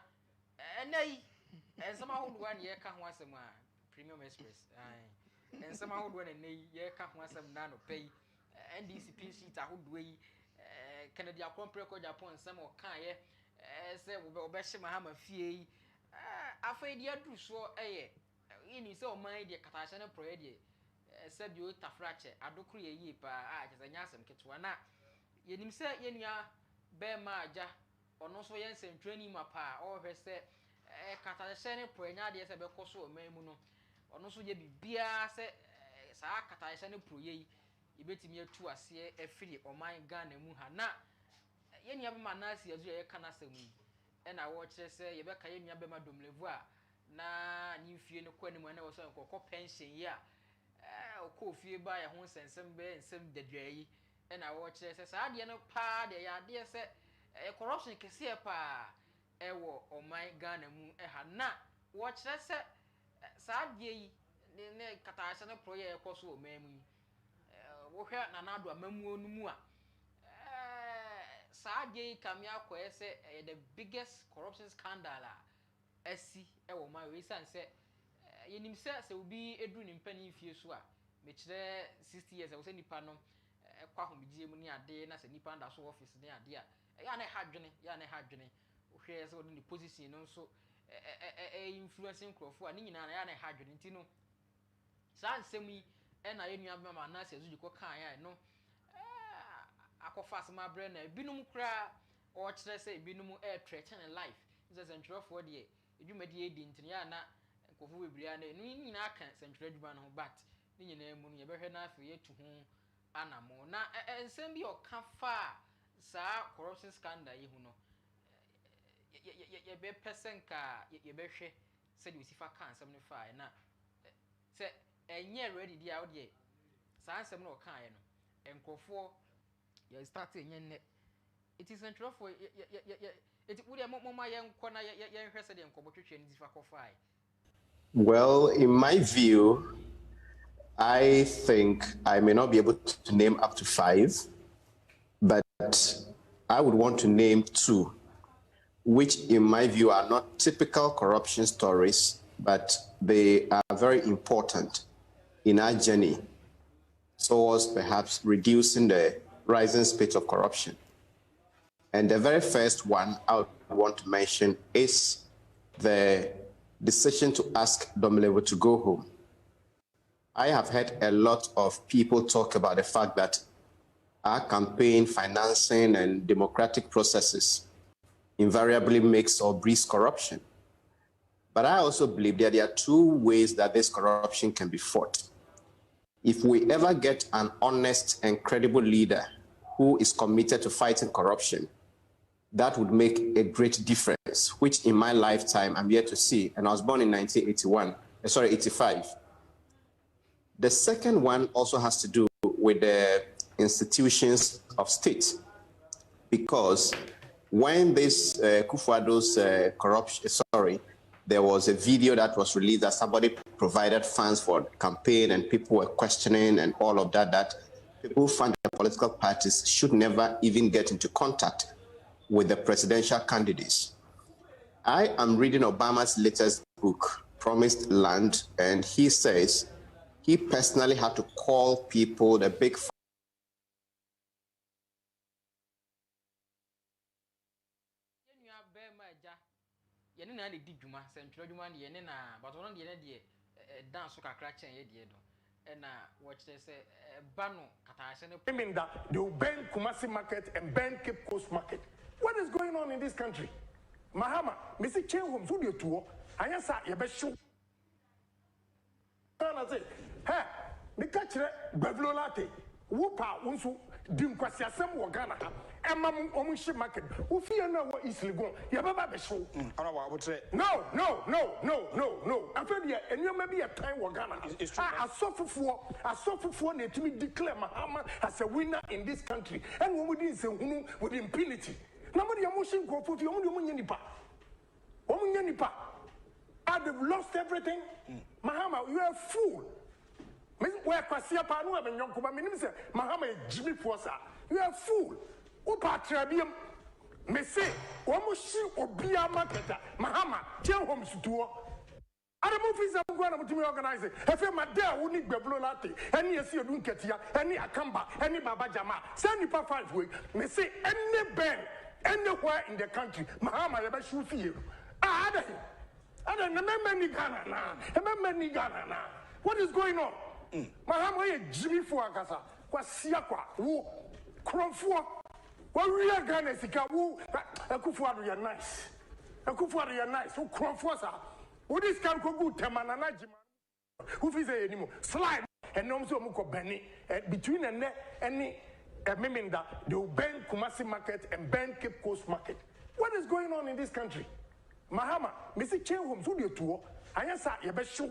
enai ensama hodo an ye ka ho asem a Premium Express ensama hodo na nei ye ka ho asem na no pay NDC Shheet ahodo yi Kennedy Akompreko Japan ensama o kan ye se wo be hye Mahama fie yi afai dia duru so yini se o man dia katahye na proye dia se bi o tafrache adokuru ye yi pa kyesanya asem ketwa na yenim se yenua be ma aja ono so yen sentwani mapa o hwe se katahye ne proye nya de se be koso o man mu no ono so ye bibia se saa kataayɛ ne proye yi yɛbɛtumi atu aseɛ afiri ɔman Ghana mu ha na yɛnua bɛma Nancy azu yɛ kana asɛm yi ɛna wɔkyerɛ sɛ yɛbɛka yɛnua bɛma Domlevu a na ne mfie no kɔ anim na wɔ sɛ nkɔkɔ pension yi a ɔkɔ fie ba yɛ ho nsɛnsɛm bɛyɛ nsɛm dadua yi ɛna wɔkyerɛ sɛ saa adeɛ no paa deɛ yɛ adeɛ sɛ corruption kɛseɛ paa ɛwɔ ɔman Ghana mu ɛha na wɔkyerɛ sɛ saa adeɛ yi ne kataayɛ no proyɛ ɛkɔ so wɔ man mu yi wohwɛ nanado amamuo no mu a saa adeɛ yi kamea akɔyɛ sɛ the biggest corruption scandal a asi ɛwɔ man wei san sɛ yɛnim sɛ obi eduru ne mpani fie so a mekyerɛ 60 years ɛwɔ sɛ nipa no ɛkɔ ahomegye mu ne ade na sɛ nipa nda so office ne ade a ɛyɛ na ɛha adwene wohwɛ sɛ wɔde ne position no nso influencing nkurɔfoɔ a ne nyinaa na ɛyɛ na ɛha adwene nti no saa nsɛm yi ɛna yɛnua bɛma Nancy azu kɔ kan ya no akɔfa asɛm abrɛ na ebinom koraa ɔkyerɛ sɛ ebinom threaten life sɛ sɛntwerɛfoɔ deɛ edwumadi edi ntene ya na nkɔfo bebree na no nyinaa ka sɛntwerɛ adwuma no ho but ne nyinaa mu no yɛbɛhwɛ na afei yɛtu ho anamo na nsɛm bi ɔka fa saa corruption scandal yi ho no yɛbɛpɛ sɛ nka yɛbɛhwɛ sɛ de osifa ka nsɛm no fa na sɛ ɛnyɛ ready dia wo de saa nsɛm no ɔka yɛ no nkɔfoɔ yɛ start enye nne it is sɛntwerɛfoɔ it would have more young corner, young President, well, in my view, I think I may not be able to name up to 5, but I would want to name 2, which in my view are not typical corruption stories, but they are very important in our journey towards perhaps reducing the rising spate of corruption. And the very first one I would want to mention is the decision to ask Domlevu to go home. I have heard a lot of people talk about the fact that our campaign financing and democratic processes invariably makes or breeds corruption. But I also believe that there are 2 ways that this corruption can be fought. If we ever get an honest and credible leader who is committed to fighting corruption, that would make a great difference, which in my lifetime I'm yet to see. And I was born in 85. The second one also has to do with the institutions of state, because when this Kufuor's corruption, there was a video that was released that somebody provided funds for the campaign and people were questioning and all of that, that people fund the political parties should never even get into contact with the presidential candidates. I am reading Obama's latest book, Promised Land, and he says he personally had to call people, the big meaning that they will ban Kumasi market and ban Cape Coast market. What is going on in this country? Mahama, Mr. Chenhom, who do you tour? I answer, you best show. I say, hey, the catcher, Bavlolate, Whoopa, Unsu, Dimquasia, some Wagana, and Mamma Omushi market, who fear no what is legal. You have a show. I would say, no. I'm afraid, and you may be a time Wagana. I suffer for need to declare Mahama as a winner in this country, and when we didn't say with impunity. Nobody emotion go put you on nipa. They've lost everything. Mahama, you are a fool. Where Kwasia Panu and Yonkuba Minister, Mahama Jimmy Fosa. You are a fool. Upa Trabium. Me say, Omoshi Obia Marketa, Mahama, tell homes to other movies I'm going to organize it. I feel my dad who need Beblolati, any Asia Dunketia, any Akamba, any Baba Jama, send you 5 weeks. Me say, any band. Anywhere in the country, Mahama never should feel. I don't remember Ghana. What is going on? Mahama Jimmy Fuagasa, Kwasiakwa, who Kromfua, what we are Ghana Sika, who Akufuadu, you're nice. Akufuadu, you're nice. Who Kromfuasa, who this can go good, Tamanana Jima, who is anymore? Slime, And also muko Benny between and any Meminda, they will ban Kumasi market and ban Cape Coast market. What is going on in this country? Mahama, Mr. Chen Homes, who do you tour? I answer your best show.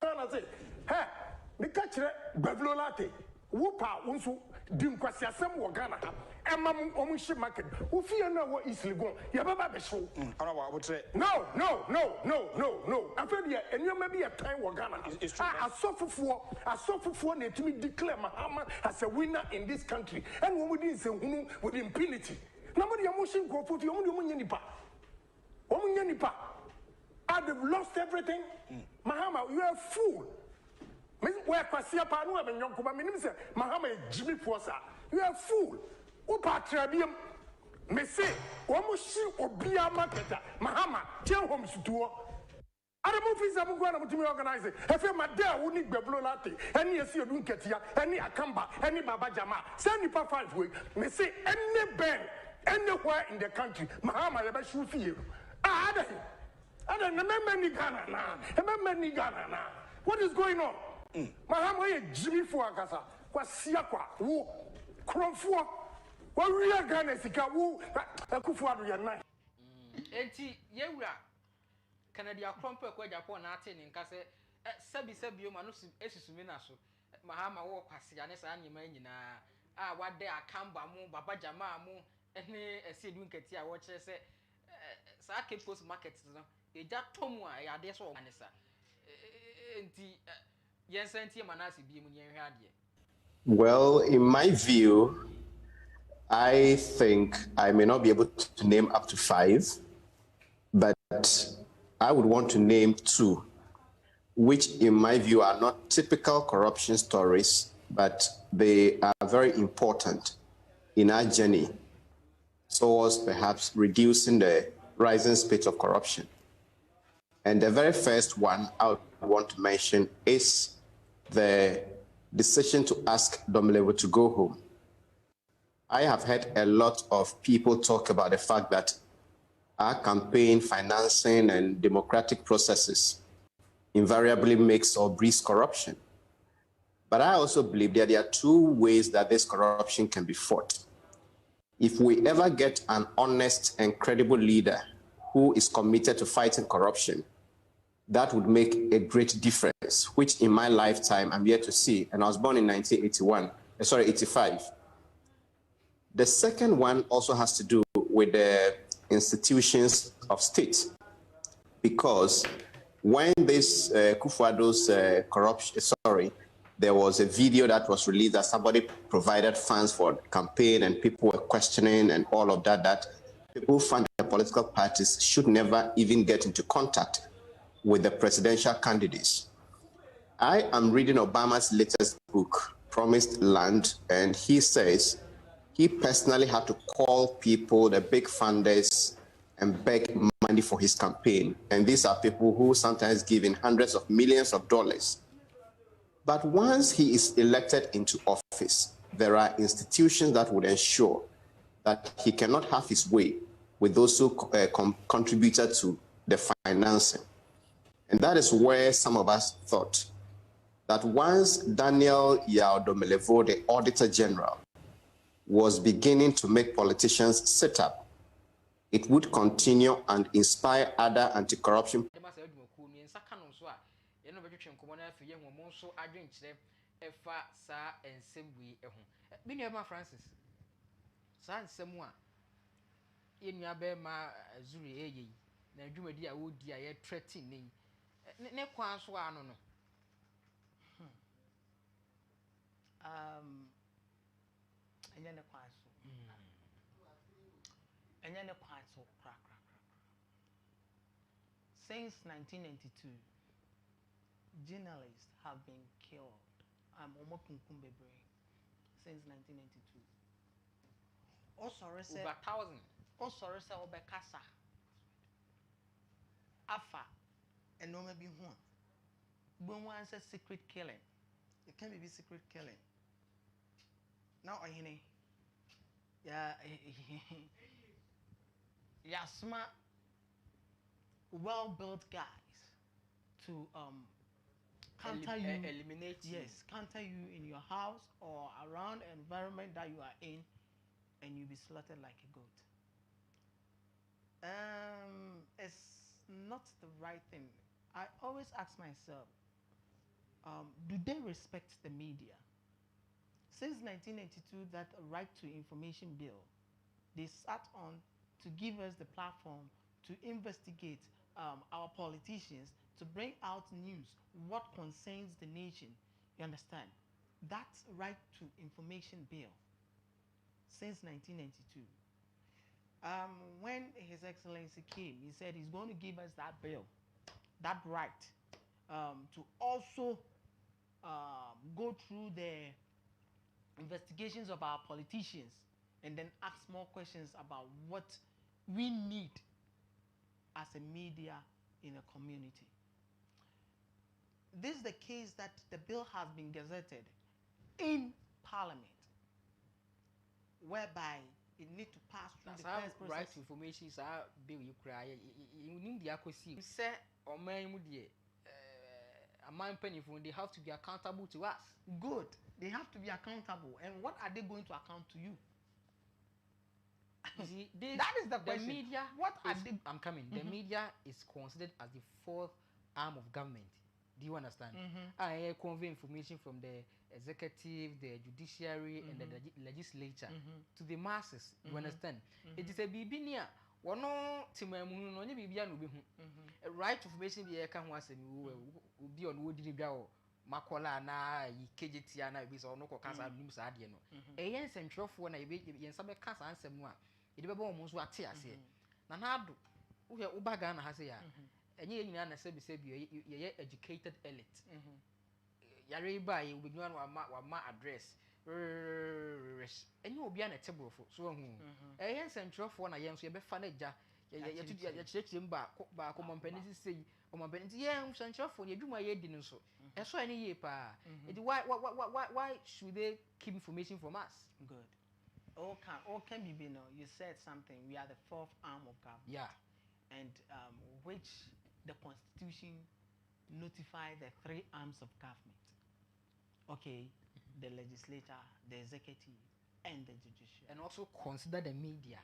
I say, hey, the catcher, Bavlo Latte, Whoopa, Unsu, Dimquasia, some Wagana, and Mamma Omushi market, who fear no what is Ligon, Yababa show. I would say, No. I feel yeah, and you may be a time Wagana. I suffer for need to declare Mahama as a winner in this country, and when we didn't say with impunity. Nobody emotion go put your own nipa. They've lost everything. Mahama, you are a fool. Where Kwasia Panu and Yonkuba means Mahama Jimmy Posa. You are a fool. Upa Trabium. Messe, Omushi Obia Marketa, Mahama, Chen Homes to I don't know if I'm going to organize it. If I'm a dare, who need Beblo Latte, any Asia Dunketia, any Akamba, any Baba Jama, send you 5 weeks. Messe, any band, anywhere in the country, Mahama, you better shoot you. I don't remember Ghana. What is going on? Mahama, Jimmy Fuagasa, Kwasiakwa, who, Cromfua, what real Ghana, Sika, who, Akufuadu, your night. Enti, Yewra, Canada, Cromper, Qua Japan, Atin, and Casse, Sabi, Manus, Esuminaso, Mahama, walk Kwasianes, and Yemena, what they are Kamba, Baba Jama, any a seed winketia, watch, say, Sake Post Markets, a Jatomwa, a deso, Anessa. Yes, and Manasi beam in your head. Well, in my view, I think I may not be able to name up to 5, but I would want to name 2, which in my view are not typical corruption stories, but they are very important in our journey towards perhaps reducing the rising spate of corruption. And the very first one I would want to mention is the decision to ask Domelevo to go home. I have heard a lot of people talk about the fact that our campaign financing and democratic processes invariably makes or breeds corruption. But I also believe that there are 2 ways that this corruption can be fought. If we ever get an honest and credible leader who is committed to fighting corruption, that would make a great difference, which in my lifetime I'm yet to see. And I was born in 85. The second one also has to do with the institutions of state, because when this Kufuado's corruption, there was a video that was released that somebody provided funds for the campaign and people were questioning and all of that, that people fund the political parties should never even get into contact with the presidential candidates. I am reading Obama's latest book, Promised Land, and he says he personally had to call people, the big funders, and beg money for his campaign. And these are people who sometimes give in hundreds of millions of dollars. But once he is elected into office, there are institutions that would ensure that he cannot have his way with those who contributed to the financing. And that is where some of us thought that once Daniel Domelevo, the Auditor General, was beginning to make politicians sit up, it would continue and inspire other anti-corruption. Since 1992, journalists have been killed. Since 1992. Over 1,000. Osorese obekasa. Afa. And no maybe one. When one says secret killing, it can be secret killing. Now, yeah, smart, well-built guys to counter you. Eliminate you. Yes, counter you in your house or around the environment that you are in, and you'll be slaughtered like a goat. It's not the right thing. I always ask myself, do they respect the media? Since 1992, that Right to Information Bill, they sat on to give us the platform to investigate our politicians, to bring out news, what concerns the nation. You understand? That's Right to Information Bill since 1992. When His Excellency came, he said he's going to give us that bill, that right, to also go through the investigations of our politicians and then ask more questions about what we need as a media in a community. This is the case that the bill has been gazetted in Parliament, whereby it need to pass through the first process. Right to information is our bill you cry. You need the accuracy. Say or man with the a man penny phone, they have to be accountable to us. Good. They have to be accountable. And what are they going to account to you? See, that is the question. The media. What are they? I'm coming. The media is considered as the fourth arm of government. Do you understand? I convey information from the executive, the judiciary, and the legislature to the masses. You understand? It is a bibinia. One no timamu no ni bibia no be hu. Right to information be ka ho asem obi on wodi bia makola na yi kejetia na bi so no ko kasa nim sa ade no. Eyen sentwefo na ye nsa be kasa ansem no a e de be bo mo so ate ase. Na na ado wo ye ubaga na ha se ya. Enye ye nyina na se bi ye educated elite. Yare ba ye obi nwa wa ma address. Enye obi na tebrofo so hu. Eyen sentwefo na ye nso ye be fa na ja ye chirechire ba ko mompani sei o mompani ye sentwefo ye dwuma ye di nso. Eso ene ye pa. Why should they keep information from us? Good. All can be no. You said something. We are the fourth arm of government. Yeah. And which the Constitution notify the three arms of government. Okay, the legislature, the executive, and the judiciary. And also consider the media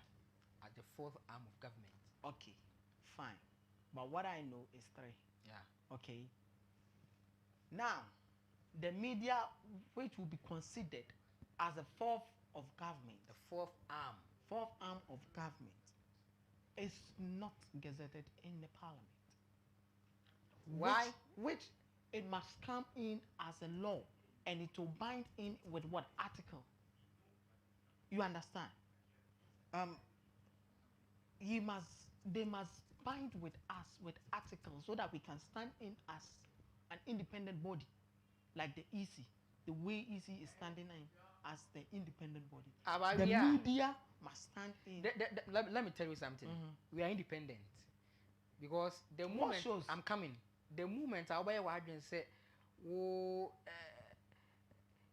as the fourth arm of government. Okay, fine. But what I know is three. Yeah. Okay. Now, the media, which will be considered as the fourth of government, the fourth arm of government, is not gazetted in the Parliament. Why? Which it must come in as a law, and it will bind in with what article? You understand? They must bind with us with articles so that we can stand in as an independent body, like the EC, the way EC is standing in as the independent body. The media must stand in. Let me tell you something. We are independent because the moment I'm coming, the moment I'll buy what I say, oh,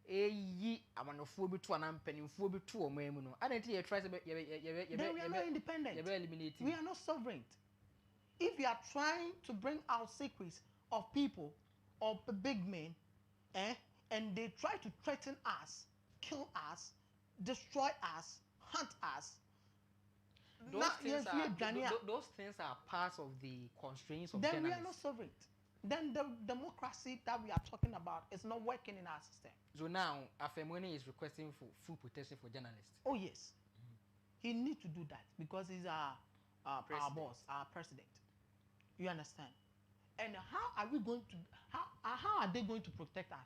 amanofo bi to anam panimfo bi to o mamu no I don't think you try to we are not independent. Eliminating. We are not sovereign. If you are trying to bring out secrets of people or big men, and they try to threaten us, kill us, destroy us, hunt us, those things are part of the constraints of then journalists. We are not sovereign. Then the democracy that we are talking about is not working in our system. So now, Afemoni is requesting for full protection for journalists. Oh yes, he needs to do that because he's our boss, our president. You understand? And how are we going to? How are they going to protect us?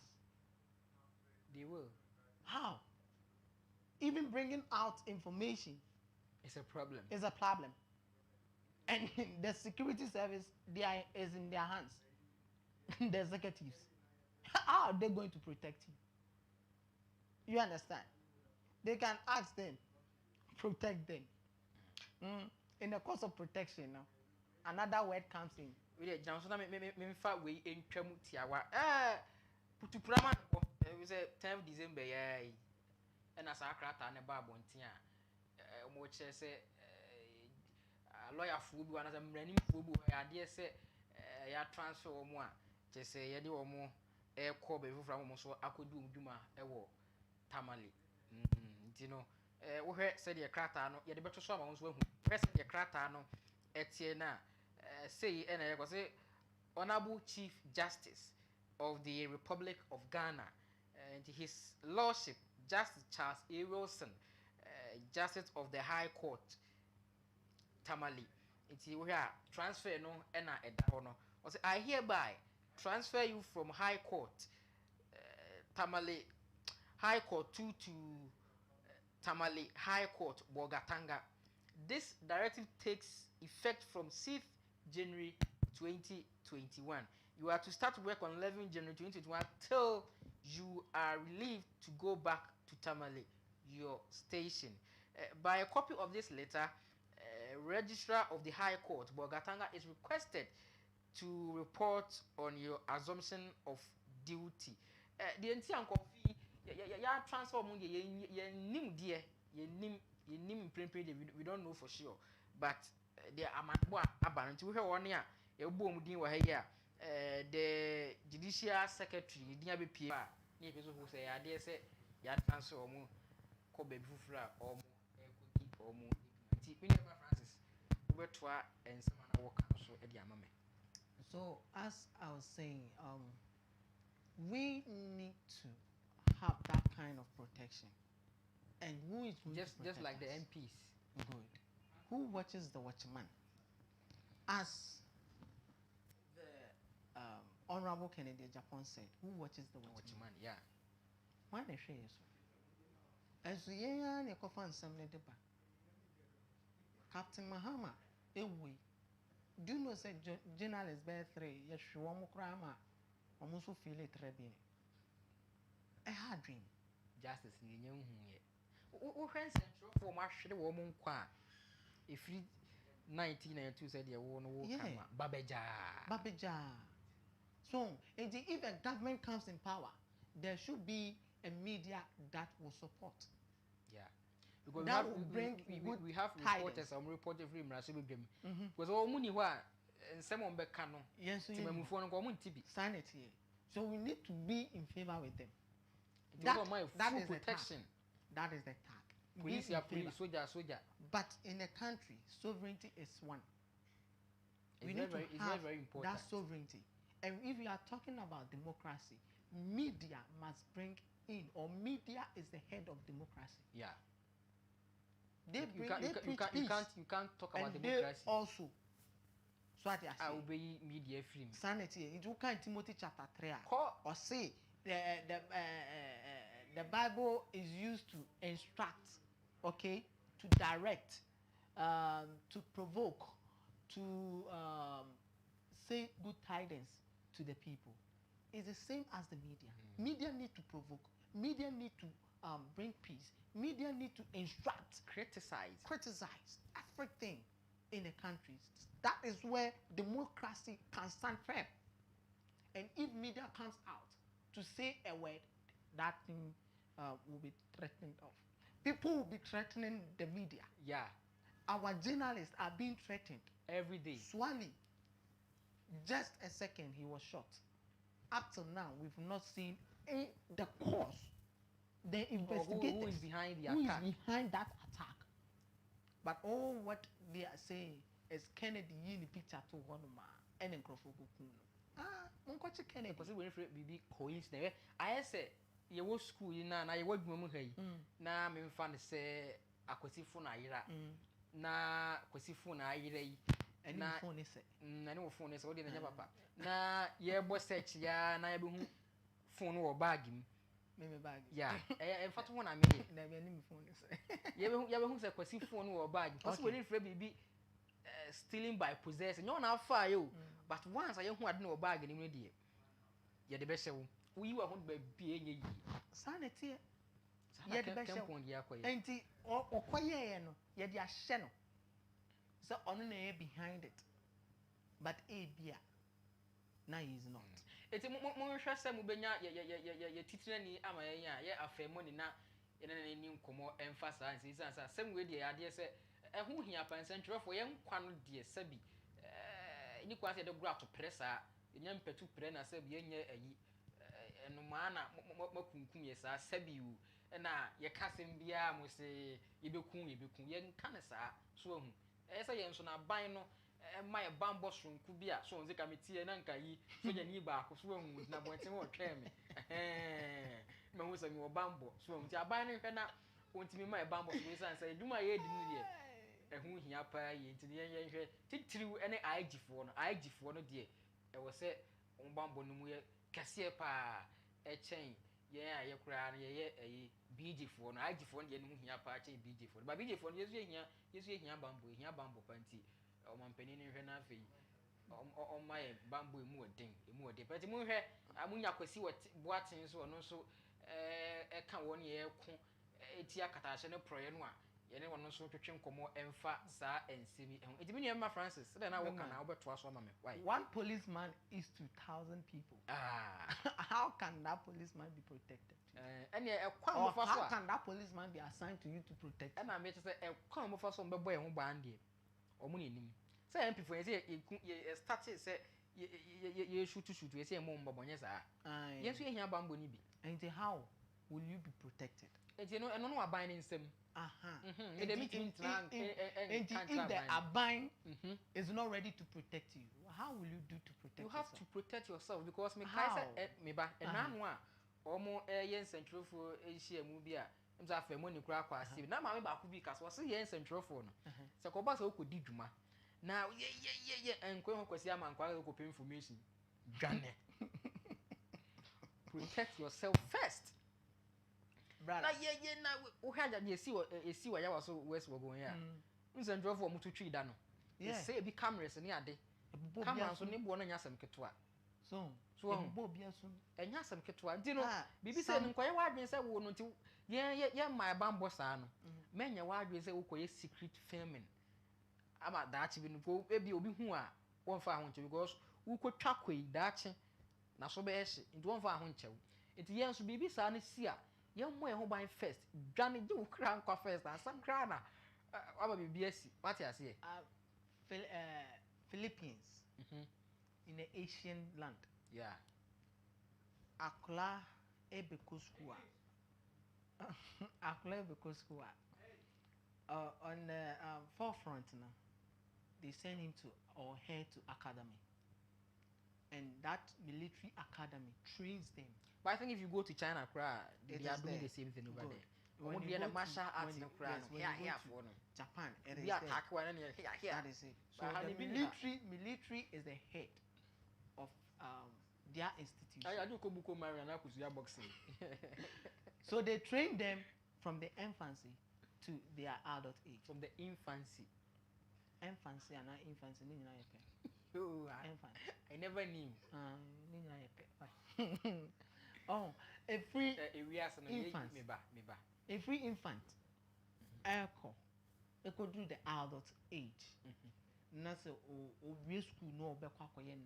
They will. How? Even bringing out information is a problem. Is a problem. And the security service is in their hands. The executives. How are they going to protect you? You understand? They can ask them, protect them. In the course of protection, another word comes in. We Johnson me fa we entwam tiawa. Putuprama we say 10th December yai. And as akrata ne ba bontin a mo che say lawyer fu bi wana say mrani fu bi ya de say ya transfer omo a che say ye de omo call be from so akodu dwuma wo Tamale nti no wo hwɛ sɛ de krata no ye de beto so ama wo so ahu hwɛ sɛ de krata no etie na say na ye ko say Honorable Chief Justice of the Republic of Ghana and his lordship Justice Charles A. Wilson Justice of the High Court Tamale nti wo hwɛ a transfer no na ɛda hɔ no wo say I hereby transfer you from High Court Tamale High Court to Tamale High Court Bogatanga. This directive takes effect from 6th January 2021. You are to start work on 11 January 2021 till you are relieved to go back to Tamale, your station. By a copy of this letter, Registrar of the High Court Bogatanga is requested to report on your assumption of duty. The entire coffee ya transfer money ye nim dear ye nim we don't know for sure, but there are amabo abantu we one ya e bom din wa here the judicial secretary din abepie ba na e peso say ya de say ya transfer omo ko be fufura omo e ko keep omo ti me never Francis we toa ensema na work so e di amame. So as I was saying, we need to have that kind of protection. And who is going just like us? the MPs? Good. Who watches the watchman? As the Honorable Kennedy Japan said, who watches the watchman? Yeah. Why they say so? As we are in a some Captain Mahama, we do you know say journalist by 3 yes she want crama almost feel it trebine. A hard dream. Justice ni nyɛ hu yɛ wo hwɛ nsɛnkyerɛfoɔ ma hwere wɔ mo nkwa a ɛfiri 1992 sɛ deɛ wo no wo kama babɛgyaa. So if a government comes in power, there should be a media that will support. Yeah, because that will bring we have reporters some report every mmaraso bebem because all muni hɔ a nsɛm on bɛka no timamufoɔ no ko mo ntibi sanity. So we need to be in favor with them. That is protection. That is the tag. Police, soldier. But in a country, sovereignty is one. We need to have very important. That sovereignty. And if we are talking about democracy, media must bring in, or media is the head of democracy. Yeah. You can't talk about and democracy. They also. So I obey media freedom. Sanity. You can Timothy chapter 3 or say the Bible is used to instruct, okay, to direct, to provoke, to say good tidings to the people. It's the same as the media. Media need to provoke. Media need to bring peace. Media need to instruct, criticize everything in the country. That is where democracy can stand firm. And if media comes out to say a word, that thing will be threatened of. People will be threatening the media. Yeah. Our journalists are being threatened every day. Swally, just a second, he was shot. Up till now, we've not seen the cause, the investigators. Who is behind the attack? Who is behind that attack? But all what they are saying is Kennedy in the picture to one man and in Uncle Kennedy. Because we be coincidence. I say, you was school na you work with me. Na me fan say akwesi phone ayira. Na akwesi phone ayira. Na phone is na no phone is odi na nya papa. Na ye bo search ya na ye be hu phone wo bag mi. Me bag. Yeah. En fatu ho na me. Na be ni me phone is. Ye be hu say akwesi phone wo bag. Because we need free bibi stealing by possessing. You na fa yo. But once I hu ade na wo bag ni mu de. Ye de be hye wo yi wa ho ba bi enye yi. Sanity. Ye de be hye. Enti okoye no ye de ahye no. So ono na behind it. But bia na he is not. Eti mo hwɛ sɛ mo benya ye titire ni ama ye ya ye afremo ni na ye na ni nkomo emphasize nsi sansa sɛm we de ade sɛ ɛho hia pansɛntwerɛfo ye nkwa no de sɛbi ni kwa sɛ de gura to pressa enya mpetu pre na sɛbi ye nya ayi no mana makunkum ye saa sabiu na ye kasem bia mo se yebekun ye nka saa so ahu say ye nso na ban no ma ye bambo sonku bia so onze kametie na nka yi so je ni ba ko so ahu na bonten wo twa me me hu say me wo bambo so ahu ti aban no hwe na ontimi ma ye bambo so san say duma ye di no ye ehu hia pa ye nti ye hwe titiriw ene agifo no de e wo se bambo no mu ye kase pa echen ye a ye kura na ye BG fo no IG fo no ye no hia pa echen BG fo ba BG fo no yesu hia bambo panti o mampani ni hwe na afei o ma ye bambo emu odin pati mu hwe amunya kwasi boaten so no so ka won ye ko eti akata hye ne proye no a ye ne wono so twetwe nkomo emfa saa ensemi enti me nua Francis se na wo kana wo beto aso ama me why one policeman is 2,000 people. How can that policeman be protected? How can that policeman be assigned to you to protect? And I make say kwan mo fa so mbebo ye ho ban de omo nenim say MP for ye started say ye shoot ye say mo mbobonye saa yes ye hia bambo ni bi and how will you be protected? And you know eno no aban ni nsem if the aban is not ready to protect you, how will you do to protect yourself? You have to protect yourself because me kai say me ba enanu a omo ye nsentwerofo ehia mu bi a mza afa mo ni kura kwa asi na ma me ba ku bi kaso se ye nsentwerofo no se ko ba se okodi dwuma na ye enkwe ho kwasi ama nkwa ko information dwane protect yourself first. Brother. Na ye na wo haja ye si wa ya waso west wo go ya nsentwerofo mo to twi da no say bi cameras ni ade camera so ne bo no nya asem keto so bo bia so enya asem keto ndi no bibi say nkoye wa adwen say wo no nti ye my bambo saa no menya wa adwen say wo koye secret filming ama daachi bi no ko ebi obi hu a won fa ho nche because wo ko twa koi daachi na so be ehye nti won fa ho nche wo nti ye nso bibi saa ne si a ye mo e ho ban first dwane je wo kra nkwa first asam kra na aba bibi asi what you say Philippines in the Asian land. Yeah. Akla Ebekuskua. Akla Ebekuskua. On the forefront now, they send him to or her to academy. And that military academy trains them. But I think if you go to China, they are doing the same thing over there. When you go to martial arts, Japan, we attack one here. That is it. So the military is the head of their institution. I do Kobuko Mariana boxing. So they train them from the infancy to their adult age. From the infancy. Infancy and not infancy. I never knew. Oh, a free infant. A free infant. Echo. It could do the adult age. Nasa or real school no be fine.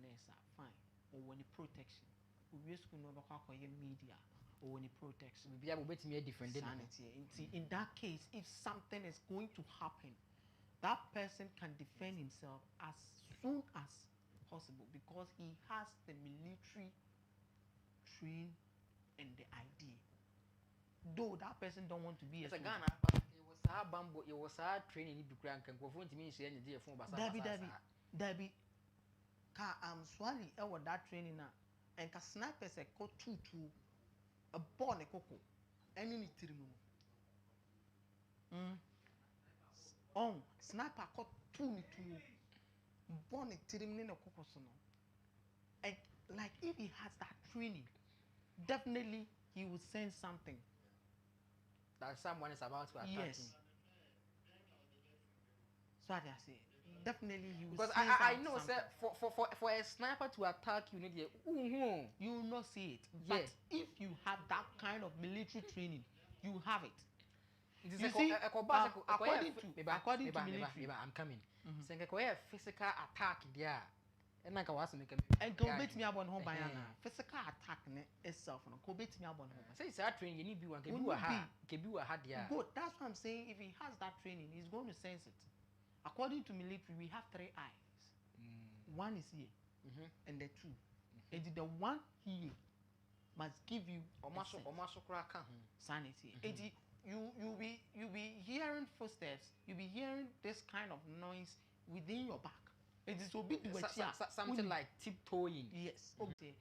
Or when protection. Or real school no be media. Or when protection. We be able to be a different sanity. In that case, if something is going to happen, that person can defend himself as soon as possible because he has the military train and the idea. Though that person don't want to be a Ghana, it was our bamboo, it was our training in Ukraine can go to me any day from Debbie, Swally, that training now, and can snipers a co 2 a born a cocoa, any tirimu. Sniper caught 2 born a tirimu in a cocoa. And like if he has that training, definitely he would sense something. That someone is about to attack him. So I say, definitely he will. Because I know, sir, for a sniper to attack you, you will not see it. Yeah. But if you have that kind of military training, you have it. You see, according to military, I'm coming. Saying a physical attack there. And like I was making and go beat me up on home by physical attack itself and go beat me up on home. Say it's that training you need one can be a hard yeah. Good. That's what I'm saying. If he has that training, he's going to sense it. According to military, we have 3 eyes. One is here and the 2. And the one here must give you a sense. Sanity. You be hearing footsteps. You be hearing this kind of noise within your back. It is a bit something like tiptoeing. Yes. Okay.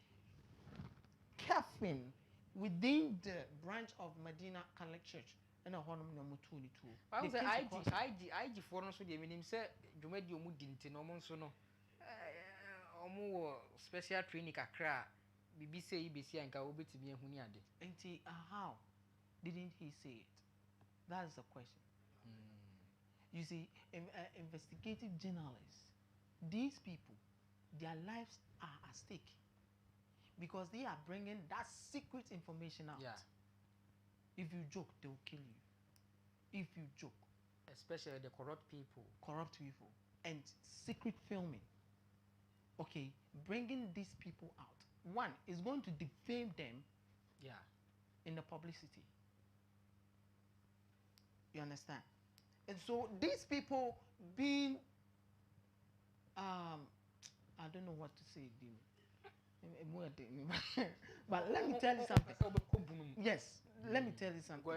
Caffeine within the branch of Medina Catholic Church. And a honum number 22. I was IG for no so the minim say dwumadi omu dinti no mo nso no omu special training kakra bibi say ibesi anka obetimi ehuni ade. And how didn't he say it? That is the question. You see, investigative journalists, these people, their lives are at stake because they are bringing that secret information out. Yeah. If you joke, they will kill you. If you joke, especially the corrupt people, and secret filming. Okay, bringing these people out. One is going to defame them. Yeah. In the publicity. You understand? And so these people being, I don't know what to say, but let me tell you something. Yes, let me tell you something.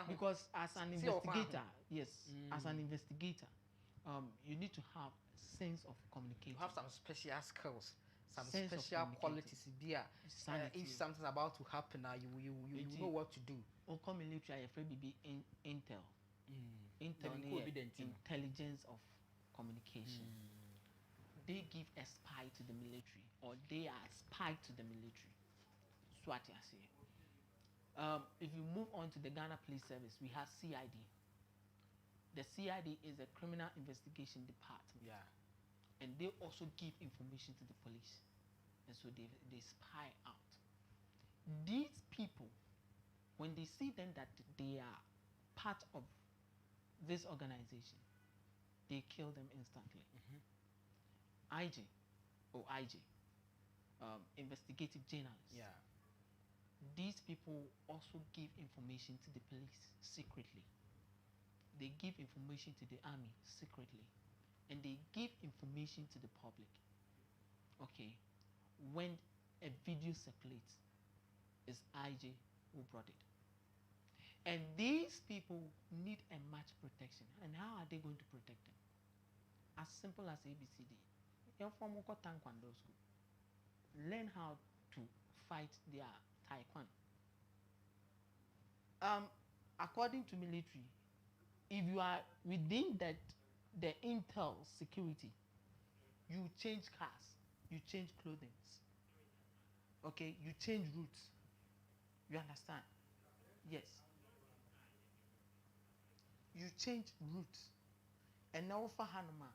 Because as an investigator, as an investigator, you need to have sense of communication. You have some special skills, some special qualities. If something's about to happen, you know what to do. Or come military, I afraid be intel. Intelligence of communication. They give a spy to the military, or they are spy to the military. Swat I say. If you move on to the Ghana Police Service, we have CID. The CID is a criminal investigation department. Yeah. And they also give information to the police. And so they spy out. These people, when they see then that they are part of this organization, they kill them instantly. IG, investigative journalists. Yeah. These people also give information to the police secretly. They give information to the army secretly. And they give information to the public. Okay. When a video circulates, it's IG who brought it. And these people need a much protection. And how are they going to protect them? As simple as ABCD. Learn how to fight their taekwondo. According to military, if you are within the intel security, you change cars, you change clothing. Okay, you change routes. You understand? Yes. You change routes. And now for Hanuma,